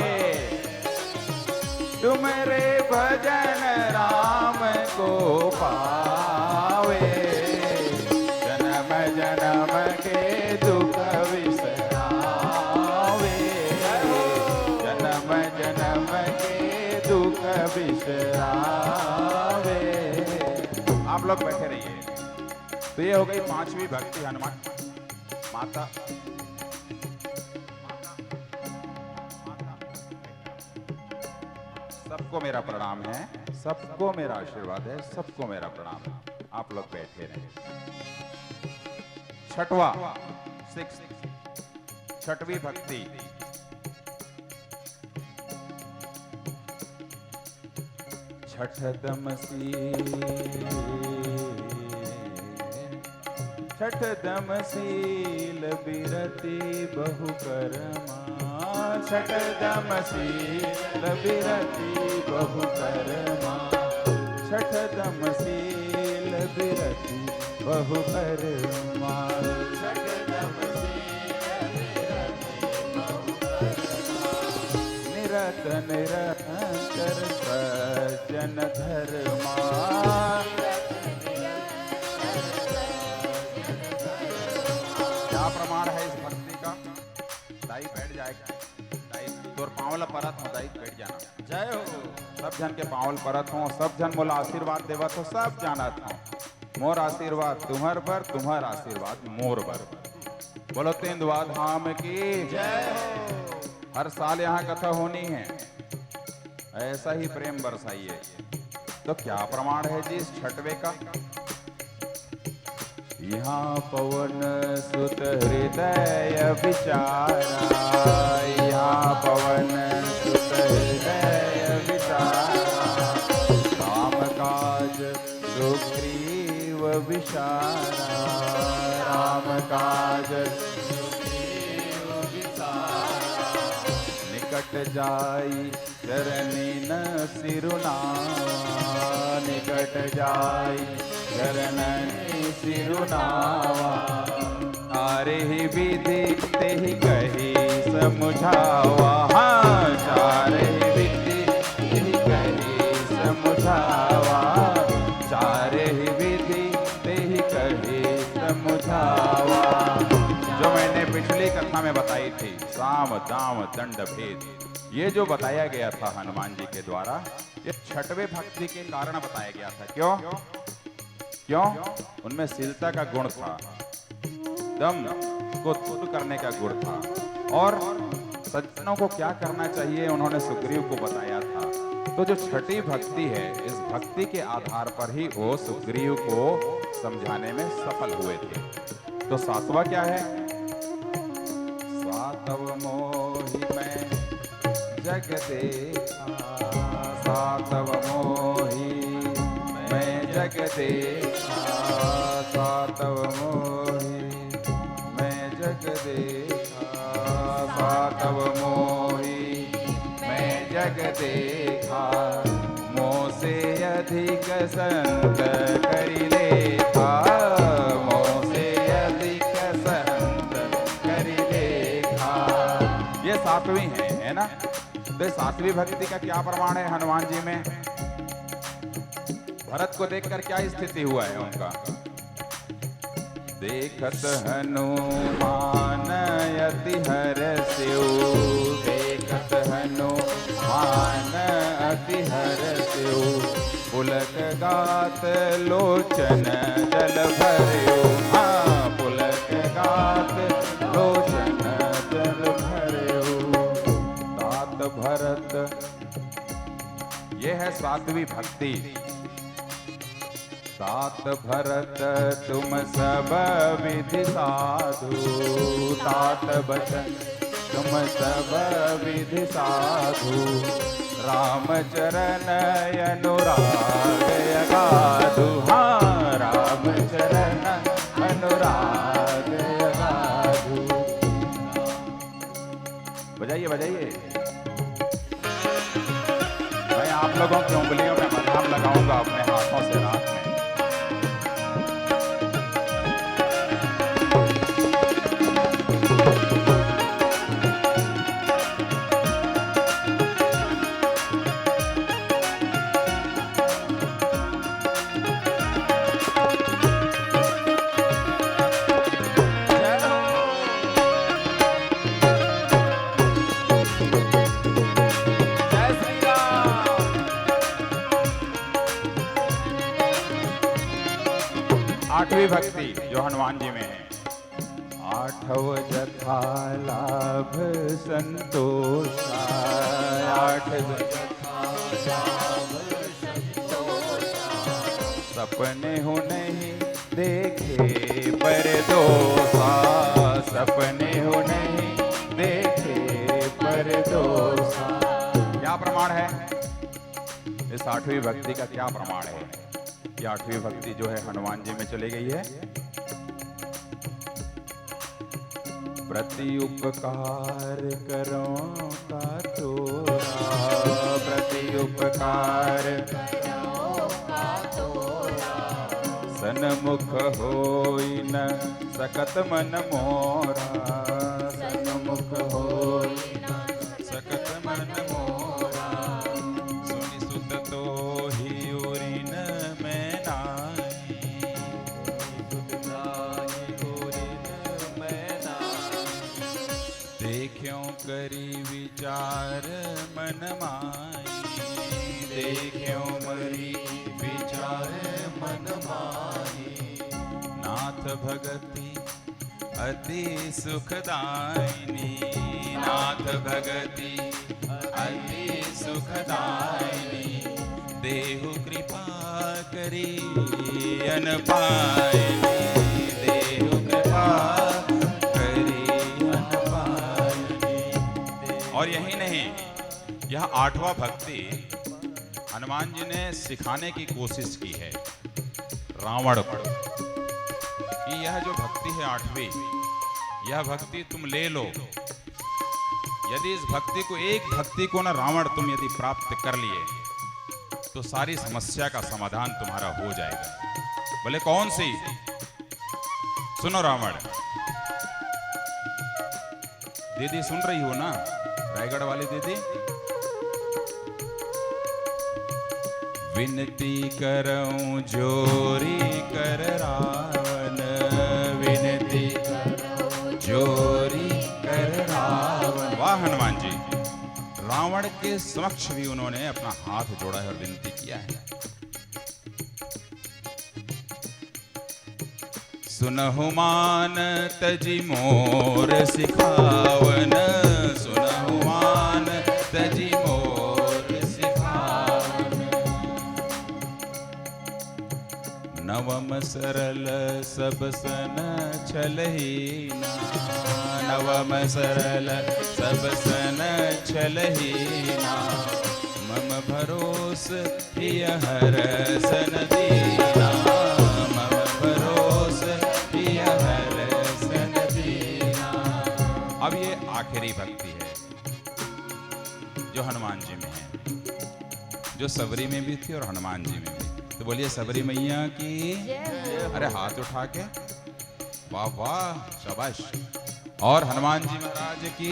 तुमरे भजन राम को पावे, जन्म जन्म के दुख विसरावे, जन्म जन्म के दुख विसरावे। आप लोग बैठे रहिए। तो ये हो गई पांचवी भक्ति हनुमान माता। सबको मेरा प्रणाम है, सबको मेरा आशीर्वाद है, सबको मेरा प्रणाम है। आप लोग बैठे रहे। छठवा, छठवीं भक्ति। छठदमसी छठदमसील बिरति बहु करमा, छठदमसील बिरति बहु करमा, छठदमसील बिरति बहु करमा, निरत निरंतर सज्जन धर्मा। क्या प्रमाण है इस भक्ति का? दाई बैठ जाएगा। दाई तोर पावल परत हो, दाई बैठ जाना। जय हो। सब जन के पावल परत हो, सब जन मोला आशीर्वाद देवत हो, सब जानत हो। मोर आशीर्वाद तुम्हार पर, तुम्हार आशीर्वाद मोर पर। बोलो तेंदुआ धाम की जय हो। हर साल यहाँ कथा होनी है, ऐसा ही प्रेम बरसाइए। तो क्या प्रमाण है जी इस छठवे का? यहाँ पवन सुत हृदय विचारा, यहाँ पवन सुत हृदय विचारा, काम काज सुग्रीव विचारा, राम काज सुग्रीव विचारा, निकट जाई चरनी न सिरुनावा, निकट जाई चरणनि सिरुनावा, तारे ही विधि ते ही कही समुझावा, हाँ चारे ही विधि ते ही कही समुझावा, चारे ही विधि ते ही कही समुझावा। जो मैंने पिछली कथा में बताई थी, साम दाम दंड भेद, ये जो बताया गया था हनुमान जी के द्वारा, ये छठवे भक्ति के कारण बताया गया था। क्यों? क्यों? उनमें शीलता का गुण था, दम को तुल करने का गुण था, और सज्जनों को क्या करना चाहिए उन्होंने सुग्रीव को बताया था। तो जो छठी भक्ति है, इस भक्ति के आधार पर ही वो सुग्रीव को समझाने में सफल हुए थे। तो सातवां क्या है? सातव मोहि मैं जग देखा, सातव मोहि मैं जग देखा, सातव मोहि मैं जग देखा, सातव मोहि मैं जग देखा, मोह से अधिक संत करि लेखा, मोह से अधिक संत करि लेखा। ये सातवीं है ना? तो सातवीं भक्ति का क्या प्रमाण है हनुमान जी में? भरत को देखकर क्या स्थिति हुआ है उनका? देखत हनुमान अति हर्षियो, देखत हनुमान अति हर्षियो, पुलक गात लोचन जल भर्यो, हाँ पुलक गात लोचन जल भर्यो। तात भरत, ये है सातवीं भक्ति। तात भरत तुम सब विधि साधु, तात बचन तुम सब विधि साधु, राम चरण अनुराग अगाधु, हाँ राम चरण अनुराग अगाधु। बजाइए बजाइए। मैं आप लोगों की उंगलियों में मरहम लगाऊंगा अपने हाथों से रात में। आठवीं भक्ति जो हनुमान जी में है। आठव जथा लाभ संतोषा, आठ सपने हो नहीं देखे पर दोषा, सपने हो नहीं देखे पर दोषा। क्या प्रमाण है? इस आठवीं भक्ति का क्या प्रमाण है? ये आठवीं भक्ति जो है हनुमान जी में चली गई है। प्रति उपकार करो का तोरा, प्रति उपकार करो का तोरा, सन्मुख होई न सकत मन मोरा, सन्मुख होई न सकत मन मोरा, सुनि सुत तो ही उरी न देखियों करी विचार मन माई, देखियों मरी विचार मन माई, नाथ भगति अति सुखदायिनी, नाथ भगति अति सुखदायिनी, देहु कृपा करी अन पायनी, देहु कृपा और यही नहीं, यह आठवां भक्ति हनुमान जी ने सिखाने की कोशिश की है रावण को कि यह जो भक्ति है आठवीं, यह भक्ति तुम ले लो। यदि इस भक्ति को, एक भक्ति को ना रावण तुम यदि प्राप्त कर लिए तो सारी समस्या का समाधान तुम्हारा हो जाएगा। बोले कौन सी? सुनो रावण। दीदी सुन रही हो ना, रायगढ़ वाली दीदी? विनती करऊं जोरी कर रावण, विनती करऊं जोरी कर रावण। वाह हनुमान जी, रावण के समक्ष भी उन्होंने अपना हाथ जोड़ा है और विनती किया है। सुनहु मान तजी मोर सिखावन, सुनहु मान तजी मोर सिखावन, सरल सब सन छलहीना, नवम सरल सब सन छलहीना, मम भरोस हिय हर सन दीना, मम भरोस हिय हर सन दीना। अब ये आखिरी भक्ति है जो हनुमान जी में है, जो सबरी में भी थी और हनुमान जी में भी। तो बोलिए सबरी मैया की, अरे हाथ उठा के, वाह वाह शाबाश। और हनुमान जी महाराज की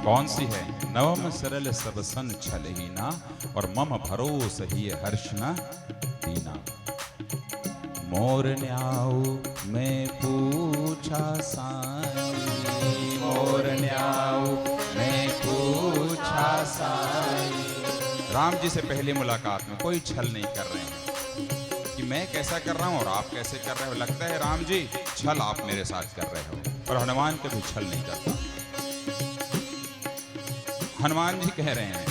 कौन सी है? नवम सरल सब सन छलहीना, और मम भरोस ही हर्ष न दीना। मोर न्याऊ मैं पूछा साई, मोर न्याऊ मैं पूछा साई। राम जी से पहली मुलाकात में कोई छल नहीं कर रहे हैं कि मैं कैसा कर रहा हूं और आप कैसे कर रहे हो। लगता है राम जी छल आप मेरे साथ कर रहे हो, पर हनुमान कभी छल नहीं करता। हनुमान जी कह रहे हैं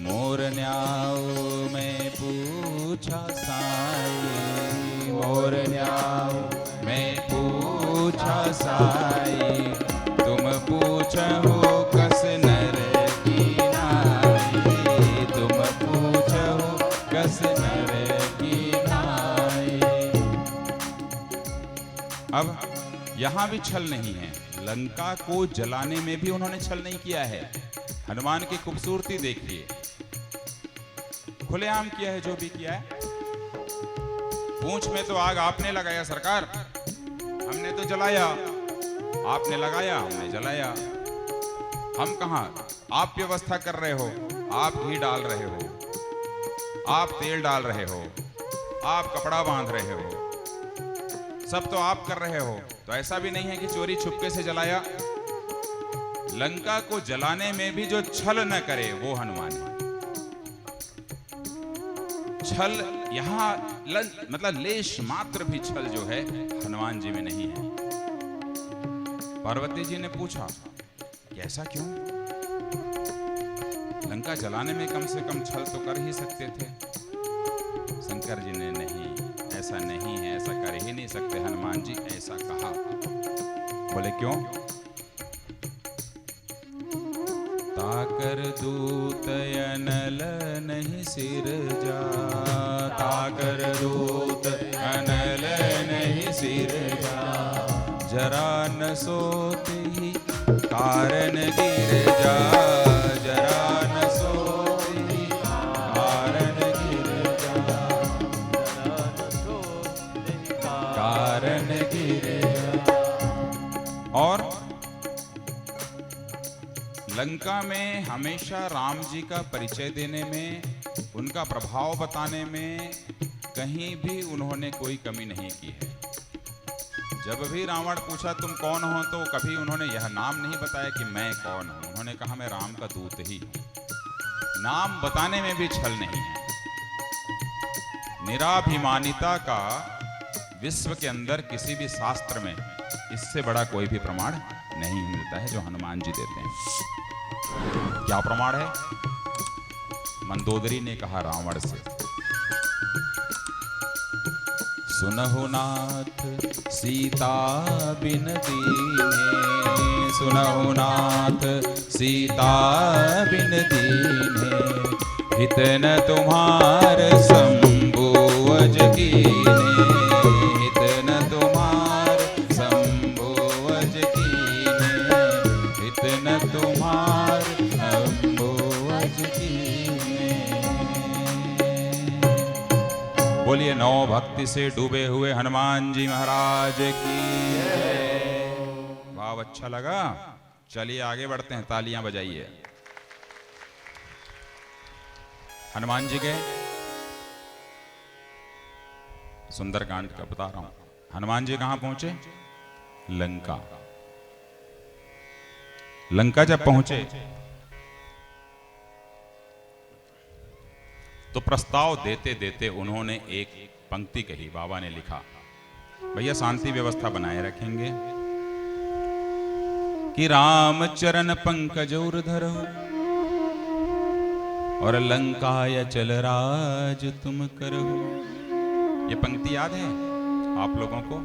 मोर न्याऊ मैं पूछा साई, मोर न्याऊ मैं पूछा साई, तुम पूछो कस नर की नाई, तुम पूछो कस नर की नाई। अब यहां भी छल नहीं है, लंका को जलाने में भी उन्होंने छल नहीं किया है। हनुमान की खूबसूरती देखिए, खुलेआम किया है जो भी किया है। पूंछ में तो आग आपने लगाया सरकार, हमने तो जलाया, आपने लगाया हमने जलाया। हम कहां, आप व्यवस्था कर रहे हो, आप घी डाल रहे हो, आप तेल डाल रहे हो, आप कपड़ा बांध रहे हो, सब तो आप कर रहे हो। तो ऐसा भी नहीं है कि चोरी छुपके से जलाया। लंका को जलाने में भी जो छल न करे वो हनुमान है। छल यहां मतलब लेश मात्र भी छल जो है हनुमान जी में नहीं है। पार्वती जी ने पूछा कि ऐसा क्यों? लंका जलाने में कम से कम छल तो कर ही सकते थे। शंकर जी ने नहीं, ऐसा नहीं है, ऐसा कर ही नहीं सकते। हनुमान जी ऐसा कहा। बोले क्यों? ताकर दूत अनल नहीं सिर जा, ताकर दूत अनल नहीं सिर जा, जरा न सोते ही कारण गिर जा, जरा न सोते ही कारण गिर जा, कारण गिर जा। और लंका में हमेशा राम जी का परिचय देने में, उनका प्रभाव बताने में कहीं भी उन्होंने कोई कमी नहीं की है। जब भी रावण पूछा तुम कौन हो, तो कभी उन्होंने यह नाम नहीं बताया कि मैं कौन हूं। उन्होंने कहा मैं राम का दूत ही हूं। नाम बताने में भी छल नहीं है। निराभिमानिता का विश्व के अंदर किसी भी शास्त्र में इससे बड़ा कोई भी प्रमाण नहीं मिलता है जो हनुमान जी देते हैं। क्या प्रमाण है? मंदोदरी ने कहा रावण से, सुनहु नाथ सीता बिन दीने, सुनहु नाथ सीता बिन दीने, हित न तुम्हार शंभु अज कीने, हित न तुम्हार शंभु अज कीने, हित न तुम्हार शंभु अज कीने। बोलिए नौ भक्ति से डूबे हुए हनुमान जी महाराज की भाव। अच्छा लगा? चलिए आगे बढ़ते हैं, तालियां बजाइए। हनुमान जी गए, सुंदरकांड का बता रहा हूं। हनुमान जी कहां पहुंचे? लंका। लंका जब पहुंचे तो प्रस्ताव देते देते उन्होंने एक पंक्ति कही। बाबा ने लिखा, भैया शांति व्यवस्था बनाए रखेंगे कि राम चरण पंकज उर धरो, और लंकाय चल राज तुम करो। ये पंक्ति याद है आप लोगों को?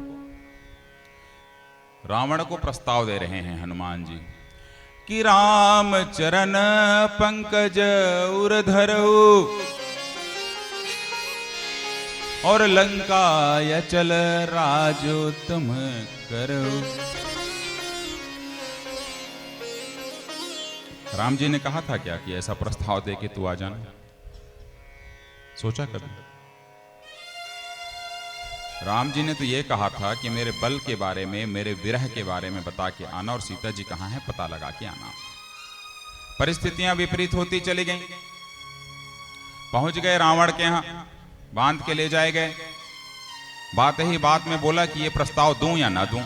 रावण को प्रस्ताव दे रहे हैं हनुमान जी कि राम चरण पंकज उर धरऊ और लंकाय चल राजो तुम करो। राम जी ने कहा था क्या कि ऐसा प्रस्ताव दे के तू आ जाना? सोचा कभी? राम जी ने तो ये कहा था कि मेरे बल के बारे में, मेरे विरह के बारे में बता के आना और सीता जी कहां है पता लगा के आना। परिस्थितियां विपरीत होती चली गईं। पहुंच गए रावण के यहां, बांध के ले जाए गए। बात ही बात में बोला कि ये प्रस्ताव दूं या ना दूं।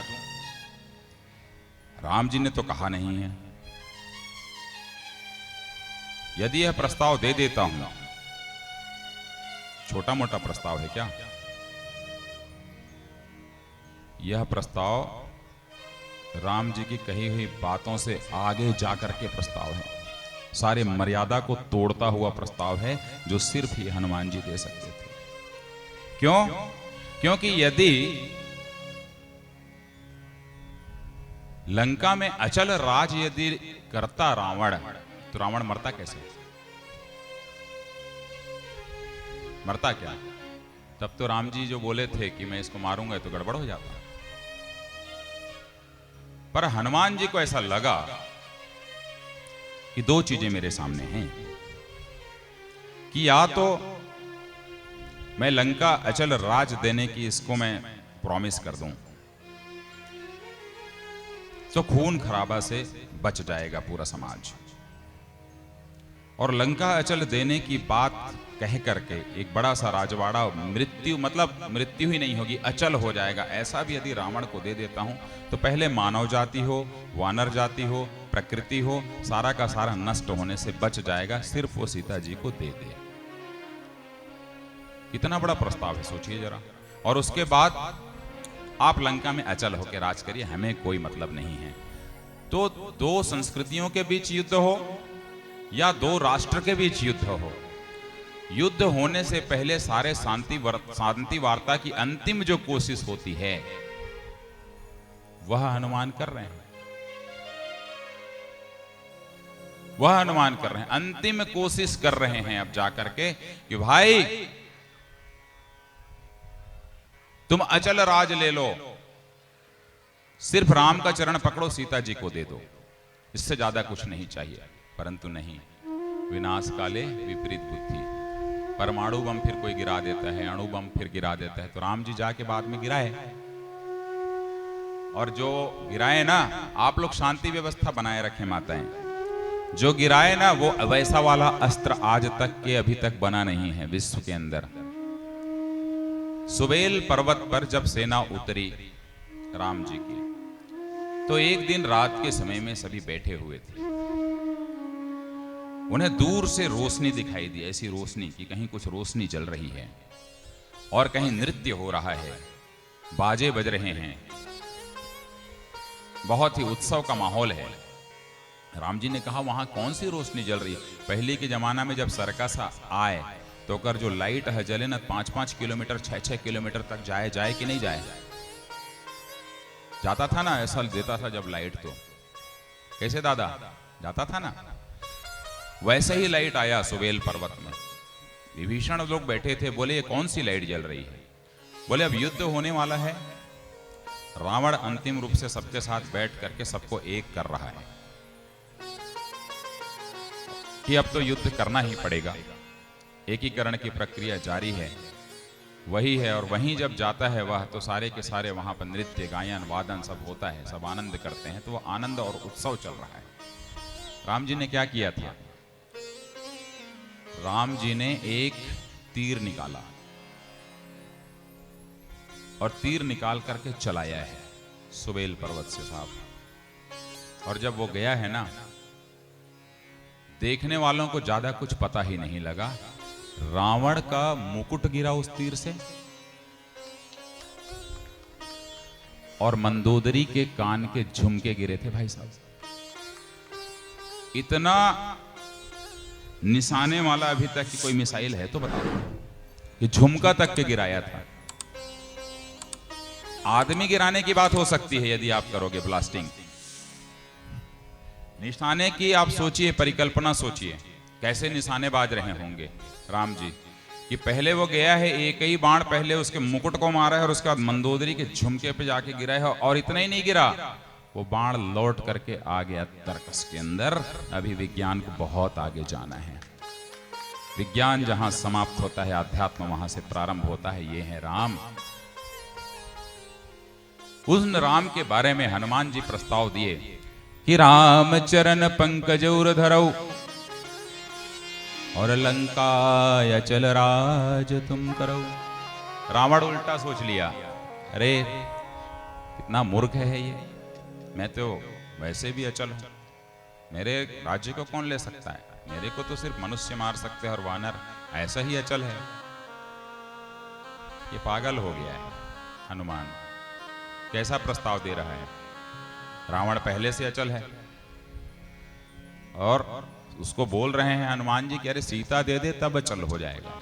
राम जी ने तो कहा नहीं है। यदि यह प्रस्ताव दे देता हूं, छोटा मोटा प्रस्ताव है क्या? यह प्रस्ताव राम जी की कही हुई बातों से आगे जाकर के प्रस्ताव है। सारे मर्यादा को तोड़ता हुआ प्रस्ताव है जो सिर्फ ही हनुमान जी दे सकते थे। क्यों? क्योंकि यदि लंका में अचल राज यदि करता रावण, तो रावण मरता कैसे? मरता क्या? तब तो राम जी जो बोले थे कि मैं इसको मारूंगा तो गड़बड़ हो जाता। पर हनुमान जी को ऐसा लगा कि दो चीजें मेरे सामने हैं कि या तो मैं लंका अचल राज देने की इसको मैं प्रॉमिस कर दूं तो खून खराबा से बच जाएगा पूरा समाज, और लंका अचल देने की बात कह करके एक बड़ा सा राजवाड़ा मृत्यु, मतलब मृत्यु ही नहीं होगी, अचल हो जाएगा। ऐसा भी यदि रावण को दे देता हूं तो पहले मानव जाति हो, वानर जाति हो, प्रकृति हो, सारा का सारा नष्ट होने से बच जाएगा, सिर्फ वो सीता जी को दे दे। कितना बड़ा प्रस्ताव है सोचिए जरा। और उसके बाद आप लंका में अचल होकर राज करिए, हमें कोई मतलब नहीं है। तो दो संस्कृतियों के बीच युद्ध हो या दो राष्ट्र के बीच युद्ध हो, युद्ध होने से पहले सारे शांति वार्ता की अंतिम जो कोशिश होती है वह हनुमान कर रहे हैं। वह हनुमान कर रहे हैं, अंतिम कोशिश कर रहे हैं अब जाकर के कि भाई तुम अचल राज ले लो, सिर्फ राम का चरण पकड़ो, सीता जी को दे दो, इससे ज्यादा कुछ नहीं चाहिए। परंतु नहीं, विनाश काले विपरीत बुद्धि। परमाणु बम फिर कोई गिरा देता है, अणु बम फिर गिरा देता है, तो राम जी जाके बाद में गिराए, और जो गिराए ना, आप लोग शांति व्यवस्था बनाए रखें माताएं, जो गिराए ना वो वैसा वाला अस्त्र आज तक के अभी तक बना नहीं है विश्व के अंदर। सुबेल पर्वत पर जब सेना उतरी राम जी की, तो एक दिन रात के समय में सभी बैठे हुए थे। उन्हें दूर से रोशनी दिखाई दी, ऐसी रोशनी कि कहीं कुछ रोशनी जल रही है और कहीं नृत्य हो रहा है, बाजे बज रहे हैं, बहुत ही उत्सव का माहौल है। राम जी ने कहा वहां कौन सी रोशनी जल रही है? पहले के जमाना में जब सर्कस आए तो कर जो लाइट है जले ना 5-5 किलोमीटर 6-6 किलोमीटर तक जाए कि नहीं जाए? जाता था ना, ऐसा देता था जब लाइट, तो कैसे दादा जाता था ना। वैसे ही लाइट आया सुबेल पर्वत में। विभीषण लोग बैठे थे, बोले ये कौन सी लाइट जल रही है? बोले अब युद्ध होने वाला है, रावण अंतिम रूप से सबके साथ बैठ करके सबको एक कर रहा है कि अब तो युद्ध करना ही पड़ेगा। एकीकरण की प्रक्रिया जारी है, वही है, और वहीं जब जाता है वह, तो सारे के सारे वहां पर नृत्य गायन वादन सब होता है, सब आनंद करते हैं, तो वो आनंद और उत्सव चल रहा है। राम जी ने क्या किया था? राम जी ने एक तीर निकाला और तीर निकाल करके चलाया है सुबेल पर्वत से साहब। और जब वो गया है ना, देखने वालों को ज्यादा कुछ पता ही नहीं लगा, रावण का मुकुट गिरा उस तीर से और मंदोदरी के कान के झुमके गिरे थे भाई साहब। इतना निशाने वाला अभी तक की कोई मिसाइल है तो बताओ। कि झुमका तक के गिराया था। आदमी गिराने की बात हो सकती है यदि आप करोगे ब्लास्टिंग। निशाने की आप सोचिए, परिकल्पना सोचिए कैसे निशाने बाज रहे होंगे राम जी। कि पहले वो गया है, एक ही बाण पहले उसके मुकुट को मारा है और उसके बाद मंदोदरी के झुमके पे जाके गिरा है। और इतना ही नहीं गिरा, वो बाण लौट करके आ गया तर्कस के अंदर। अभी विज्ञान को बहुत आगे जाना है। विज्ञान जहां समाप्त होता है, अध्यात्म वहां से प्रारंभ होता है। ये है राम। उस राम के बारे में हनुमान जी प्रस्ताव दिए कि राम चरण पंकज उर धरऊ और लंका अचल राज तुम करो। रावण उल्टा सोच लिया, अरे कितना मूर्ख है ये, मैं तो वैसे भी अचल हूं, मेरे राज्य को कौन ले सकता है, मेरे को तो सिर्फ मनुष्य मार सकते हैं और वानर ऐसा ही अचल है। ये पागल हो गया है हनुमान। कैसा प्रस्ताव दे रहा है। रावण पहले से अचल है और उसको बोल रहे हैं हनुमान जी कि अरे सीता दे दे तब अचल हो जाएगा,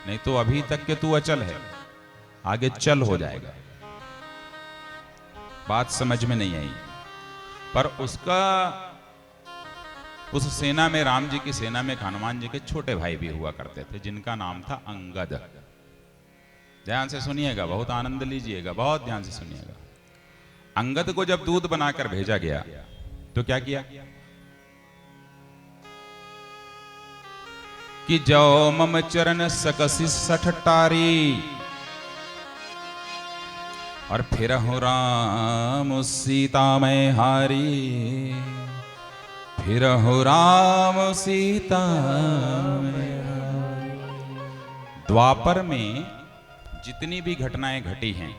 नहीं तो अभी तक के तू अचल है, आगे चल हो जाएगा। बात समझ में नहीं आई। पर उसका उस सेना में, राम जी की सेना में हनुमान जी के छोटे भाई भी हुआ करते थे जिनका नाम था अंगद। ध्यान से सुनिएगा, बहुत आनंद लीजिएगा, बहुत ध्यान से सुनिएगा। अंगद को जब दूत बनाकर भेजा गया तो क्या किया कि जो मम चरण सकसी सठटारी और फिर हो राम सीता में हारी, फिर हो राम सीता में हारी। द्वापर में जितनी भी घटनाएं घटी हैं,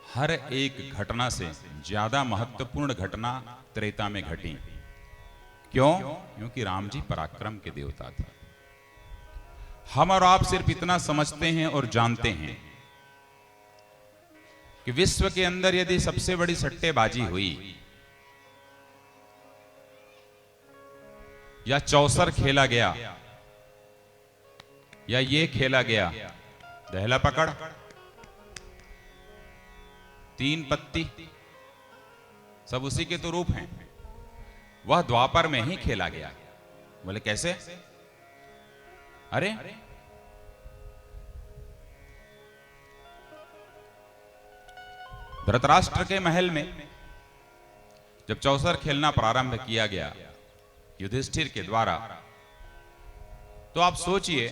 हर एक घटना से ज्यादा महत्वपूर्ण घटना त्रेता में घटी। क्यों? क्योंकि राम जी पराक्रम के देवता थे। हम और आप सिर्फ इतना समझते हैं और जानते हैं कि विश्व के अंदर यदि सबसे बड़ी सट्टेबाजी हुई या चौसर खेला गया या ये खेला गया, दहला पकड़, तीन पत्ती, सब उसी के तो रूप हैं। वह द्वापर में ही खेला गया। बोले कैसे? अरे धृतराष्ट्र के महल में जब चौसर खेलना प्रारंभ किया गया युधिष्ठिर के द्वारा, तो आप सोचिए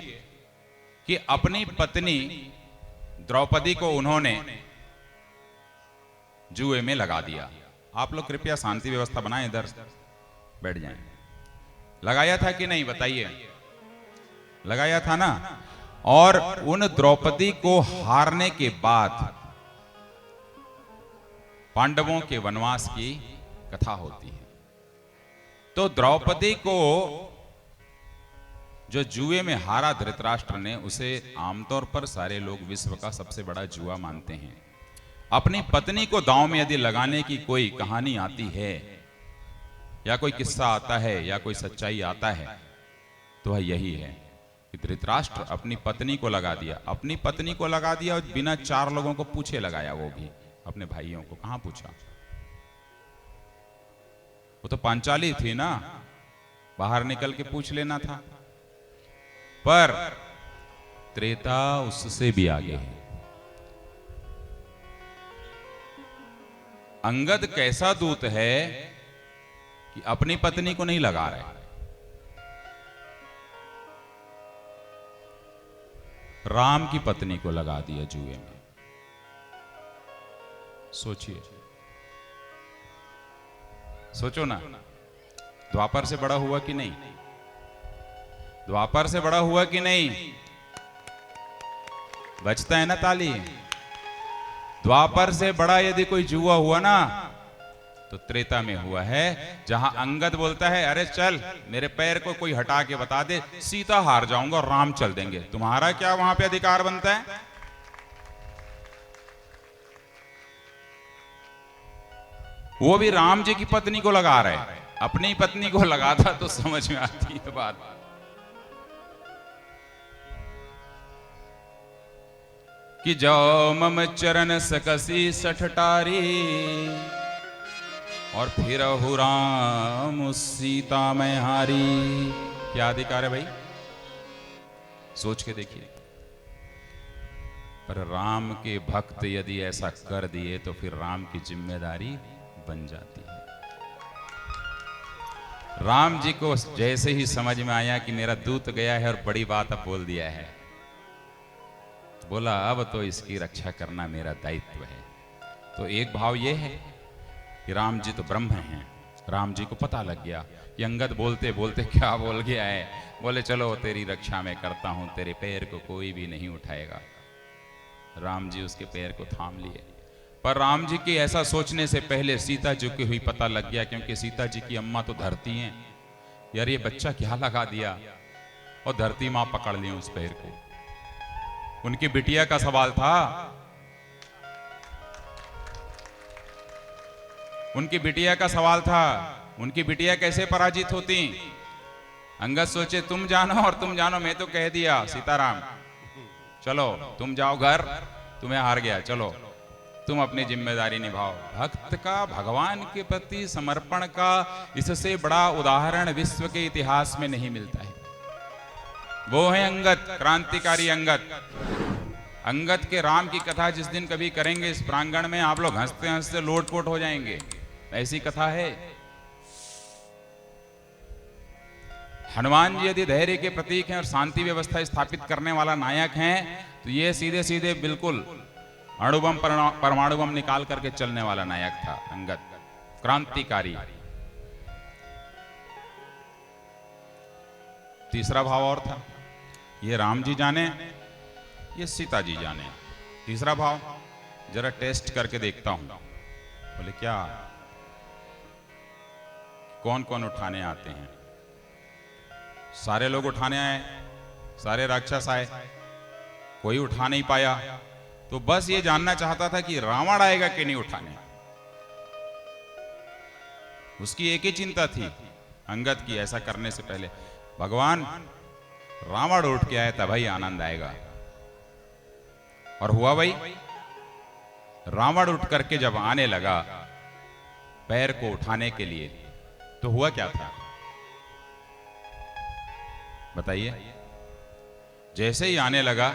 कि अपनी पत्नी द्रौपदी को उन्होंने जुए में लगा दिया। आप लोग कृपया शांति व्यवस्था बनाएं, इधर बैठ जाएं। लगाया था कि नहीं बताइए? लगाया था ना। और उन द्रौपदी को हारने के बाद पांडवों के वनवास की कथा होती है। तो द्रौपदी को जो जुए में हारा धृतराष्ट्र ने, उसे आमतौर पर सारे लोग विश्व का सबसे बड़ा जुआ मानते हैं। अपनी पत्नी को दांव में यदि लगाने की कोई कहानी आती है या कोई किस्सा आता है या कोई सच्चाई आता है तो वह यही है कि धृतराष्ट्र अपनी पत्नी को लगा दिया। अपनी पत्नी को लगा दिया और बिना चार लोगों को पूछे लगाया, वो भी अपने भाइयों को। कहां पूछा? वो तो पांचाली थी ना, बाहर निकल के पूछ लेना था। पर त्रेता उससे भी आगे है। अंगद कैसा दूत है कि अपनी पत्नी को नहीं लगा रहे, राम की पत्नी को लगा दिया जुए में। सोचिए, सोचो ना, द्वापर से बड़ा हुआ कि नहीं? द्वापर से बड़ा हुआ कि नहीं? बचता है ना ताली। द्वापर से बड़ा यदि कोई जुआ हुआ ना तो त्रेता में हुआ है, जहां अंगद बोलता है अरे चल मेरे पैर को कोई हटा के बता दे, सीता हार जाऊंगा और राम चल देंगे। तुम्हारा क्या वहां पे अधिकार बनता है? वो भी राम जी की पत्नी को लगा रहे। अपनी पत्नी को लगाता तो समझ में आती है बात। कि जो मम चरण सकसी सठटारी और फिर राम सीता में हारी। क्या अधिकार है भाई, सोच के देखिए। पर राम के भक्त यदि ऐसा कर दिए तो फिर राम की जिम्मेदारी बन जाती है। राम जी को जैसे ही समझ में आया कि मेरा दूत गया है और बड़ी बात अब बोल दिया है, बोला अब तो इसकी रक्षा करना मेरा दायित्व है। तो एक भाव यह है कि राम जी तो ब्रह्म हैं। राम जी को पता लग गया कि अंगद बोलते बोलते क्या बोल गया है। बोले चलो तेरी रक्षा मैं करता हूं, तेरे पैर को कोई भी नहीं उठाएगा। राम जी उसके पैर को थाम लिए। पर राम जी के ऐसा सोचने से पहले सीता जी को ही पता लग गया, क्योंकि सीता जी की अम्मा तो धरती हैं। यार ये बच्चा क्या लगा दिया, और धरती मां पकड़ ली उस पैर को। उनकी बिटिया का सवाल था, उनकी बिटिया का सवाल था, उनकी बिटिया कैसे पराजित होती। अंगद सोचे तुम जानो और तुम जानो, मैं तो कह दिया सीताराम चलो तुम जाओ घर, तुम्हें हार गया, चलो तुम अपनी जिम्मेदारी निभाओ। भक्त का भगवान के प्रति समर्पण का इससे बड़ा उदाहरण विश्व के इतिहास में नहीं मिलता है। वो है अंगद, क्रांतिकारी अंगद। अंगद के राम की कथा जिस दिन कभी करेंगे इस प्रांगण में, आप लोग हंसते हंसते लोटपोट हो जाएंगे। ऐसी कथा है। हनुमान जी यदि धैर्य के प्रतीक हैं और शांति व्यवस्था स्थापित करने वाला नायक हैं, तो ये सीधे सीधे बिल्कुल अणुबम परमाणु बम निकाल करके चलने वाला नायक था अंगद, क्रांतिकारी। तीसरा भाव और था, ये राम जी जाने, ये सीता जी जाने। तीसरा भाव जरा टेस्ट करके देखता हूं। बोले क्या, कौन कौन उठाने आते हैं? सारे लोग उठाने आए, सारे राक्षस आए, कोई उठा नहीं पाया। तो बस ये जानना चाहता था कि रावण आएगा कि नहीं उठाने। उसकी एक ही चिंता थी अंगद की, ऐसा करने से पहले भगवान रावण उठ के आया तब ही आनंद आएगा। और हुआ भाई, रावण उठ करके जब आने लगा पैर को उठाने के लिए, तो हुआ क्या था बताइए। जैसे ही आने लगा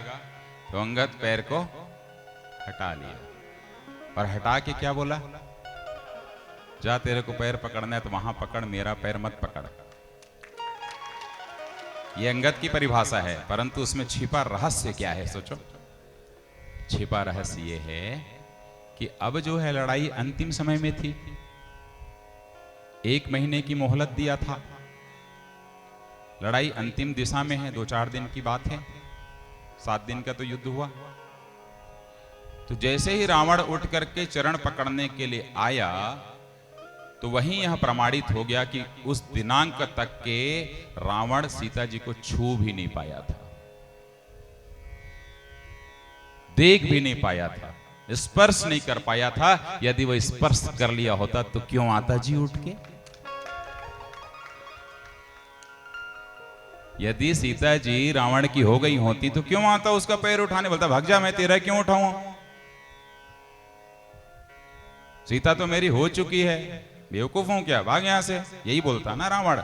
तो अंगद पैर को हटा लिया, और हटा के क्या बोला, जा तेरे को पैर पकड़ना है तो वहां पकड़, मेरा पैर मत पकड़। ये अंगद की परिभाषा है, परंतु उसमें छिपा रहस्य क्या है सोचो। छिपा रहस्य ये है कि अब जो है लड़ाई अंतिम समय में थी। 1 महीने की मोहलत दिया था, लड़ाई अंतिम दिशा में है। 2-4 दिन की बात है, 7 दिन का तो युद्ध हुआ। तो जैसे ही रावण उठ करके चरण पकड़ने के लिए आया, तो वहीं यह प्रमाणित हो गया कि उस दिनांक तक के रावण सीता जी को छू भी नहीं पाया था, देख भी नहीं पाया था, स्पर्श नहीं कर पाया था। यदि वह स्पर्श कर लिया होता तो क्यों आता जी उठ के। यदि सीता जी रावण की हो गई होती तो क्यों आता उसका पैर उठाने, बोलता भाग जा, मैं तेरा क्यों उठाऊं, सीता तो मेरी हो चुकी है, बेवकूफ हूं क्या, भाग यहां से, यही बोलता ना रावण।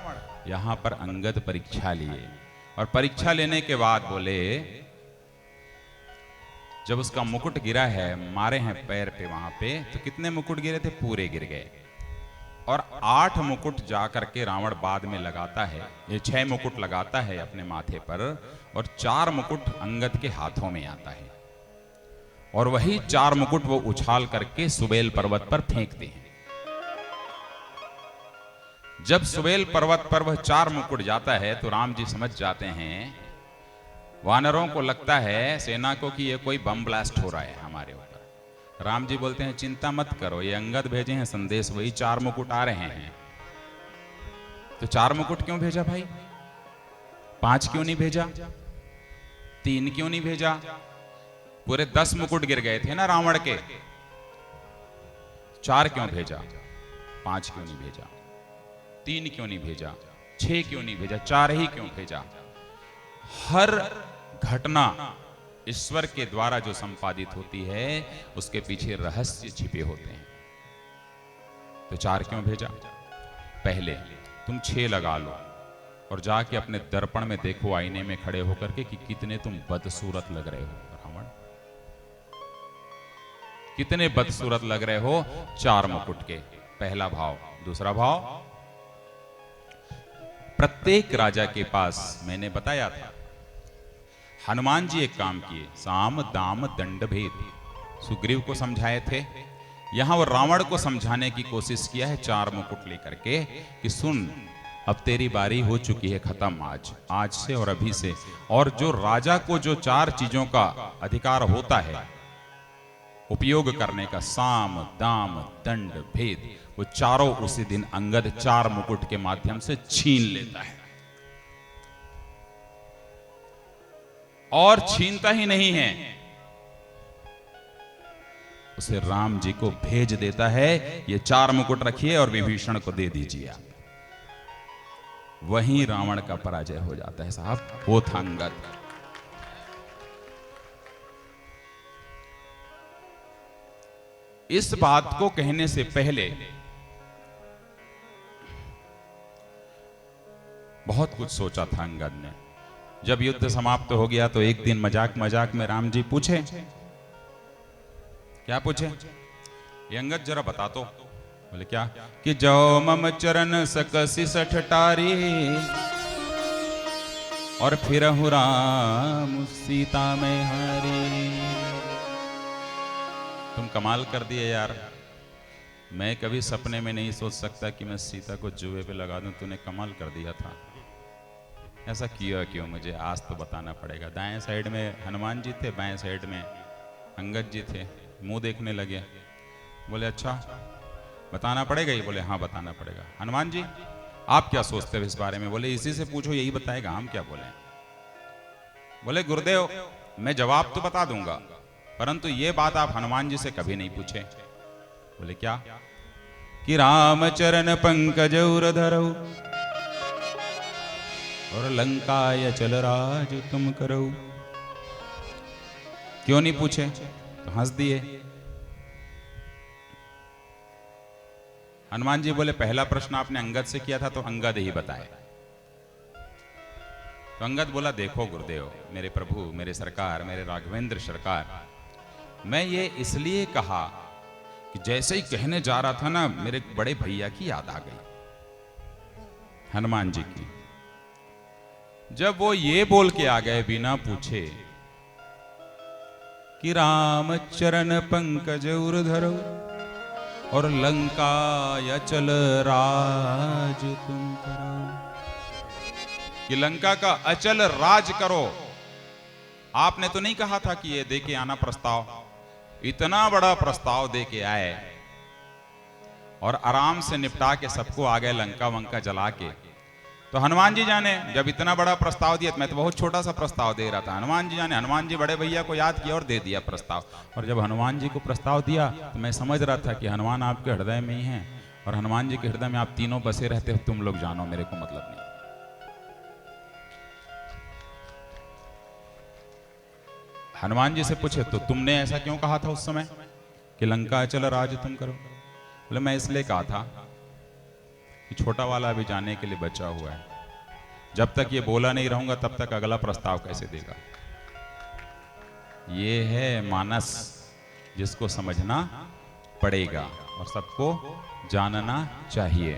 यहां पर अंगद परीक्षा लिए, और परीक्षा लेने के बाद बोले, जब उसका मुकुट गिरा है, मारे हैं पैर पे वहां पे, तो कितने मुकुट गिरे थे, पूरे गिर गए। और 8 मुकुट जाकर के रावण बाद में लगाता है, ये 6 मुकुट लगाता है अपने माथे पर, और 4 मुकुट अंगद के हाथों में आता है, और वही 4 मुकुट वो उछाल करके सुबेल पर्वत पर फेंकते हैं। जब सुबेल पर्वत पर वह 4 मुकुट जाता है तो राम जी समझ जाते हैं, वानरों को लगता है सेना को कि ये कोई बम ब्लास्ट हो रहा है हमारे ऊपर। राम जी बोलते हैं चिंता मत करो, ये अंगद भेजे हैं संदेश, वही 4 मुकुट आ रहे हैं। तो 4 मुकुट क्यों भेजा भाई, 5 क्यों नहीं भेजा, 3 क्यों नहीं भेजा, पूरे 10 मुकुट गिर गए थे ना रावण के, 4 क्यों भेजा, 5 क्यों नहीं भेजा। 3 क्यों नहीं भेजा, 6 क्यों नहीं भेजा, 4 ही क्यों भेजा? हर घटना ईश्वर के द्वारा जो संपादित होती है उसके पीछे रहस्य छिपे होते हैं। तो 4 क्यों भेजा? पहले तुम 6 लगा लो और जाके अपने दर्पण में देखो, आईने में खड़े होकर के, कि कितने तुम बदसूरत लग रहे हो। रावण, कितने बदसूरत लग रहे हो 4 मुकुट के। पहला भाव। दूसरा भाव, प्रत्येक राजा के पास, मैंने बताया था, हनुमान जी एक काम किए, साम दाम दंड भेद, सुग्रीव को समझाए थे। यहां वो रावण को समझाने की कोशिश किया है 4 मुकुट लेकर के, कि सुन, अब तेरी बारी हो चुकी है खत्म, आज से और अभी से। और जो राजा को जो 4 चीजों का अधिकार होता है उपयोग करने का, साम दाम दंड भेद, वो चारों उसी दिन अंगद 4 मुकुट के माध्यम से छीन लेता है। और छीनता ही नहीं है, उसे राम जी को भेज देता है, ये 4 मुकुट रखिए और विभीषण को दे दीजिए आप। वहीं रावण का पराजय हो जाता है साहब, वो था अंगद। इस बात को कहने से पहले बहुत कुछ सोचा था अंगद ने। जब युद्ध समाप्त हो गया तो एक दिन मजाक मजाक में राम जी पूछे, क्या पूछे? ये अंगद जरा बता तो। बोले क्या? कि जो मम चरण सकसी सठटारी और फिर राम सीता में हारी। तुम कमाल कर दिए यार, मैं कभी सपने में नहीं सोच सकता कि मैं सीता को जुए पे लगा दूं, तूने कमाल कर दिया था। ऐसा किया क्यों? मुझे आज तो बताना पड़ेगा। दाएं साइड में हनुमान जी थे, बाएं साइड में अंगद जी थे, मुंह देखने लगे। बोले अच्छा बताना पड़ेगा ही? बोले हाँ बताना पड़ेगा। हनुमान जी आप क्या सोचते हो इस बारे में? बोले इसी से पूछो, यही बताएगा, हम क्या बोले। बोले गुरुदेव मैं जवाब तो बता दूंगा, परंतु ये बात आप हनुमान जी से कभी नहीं पूछे। बोले क्या? कि राम चरण पंकज उर धरऊ और लंकाय चल राज तुम करो। क्यों नहीं पूछे? तो हंस दिए। हनुमान जी बोले पहला प्रश्न आपने अंगद से किया था तो अंगद ही बताए। तो अंगद बोला देखो गुरुदेव, मेरे प्रभु, मेरे सरकार, मेरे राघवेंद्र सरकार, मैं ये इसलिए कहा कि जैसे ही कहने जा रहा था ना, मेरे बड़े भैया की याद आ गई, हनुमान जी की। जब वो ये बोल के आ गए बिना पूछे कि राम चरण पंकज उर धरो और लंका या चल राज तुम करो, कि लंका का अचल राज करो। आपने तो नहीं कहा था कि ये दे के आना प्रस्ताव, इतना बड़ा प्रस्ताव दे के आए और आराम से निपटा के सबको आ गए लंका वंका जला के। तो हनुमान जी जाने जब इतना बड़ा प्रस्ताव दिया, मैं तो बहुत छोटा सा प्रस्ताव दे रहा था, हनुमान जी जाने, हनुमान जी बड़े भैया को याद किया और दे दिया प्रस्ताव। और जब हनुमान जी को प्रस्ताव दिया तो मैं समझ रहा था कि हनुमान आपके हृदय में ही हैं, और हनुमान जी के हृदय में आप तीनों बसे रहते हो, तुम लोग जानो, मेरे को मतलब नहीं। हनुमान जी से पूछे तो तुमने ऐसा क्यों कहा था उस समय कि लंका चल राज तुम करो? बोले मैं इसलिए कहा था कि छोटा वाला अभी जाने के लिए बचा हुआ है, जब तक ये बोला नहीं रहूंगा तब तक अगला प्रस्ताव कैसे देगा। ये है मानस जिसको समझना पड़ेगा और सबको जानना चाहिए।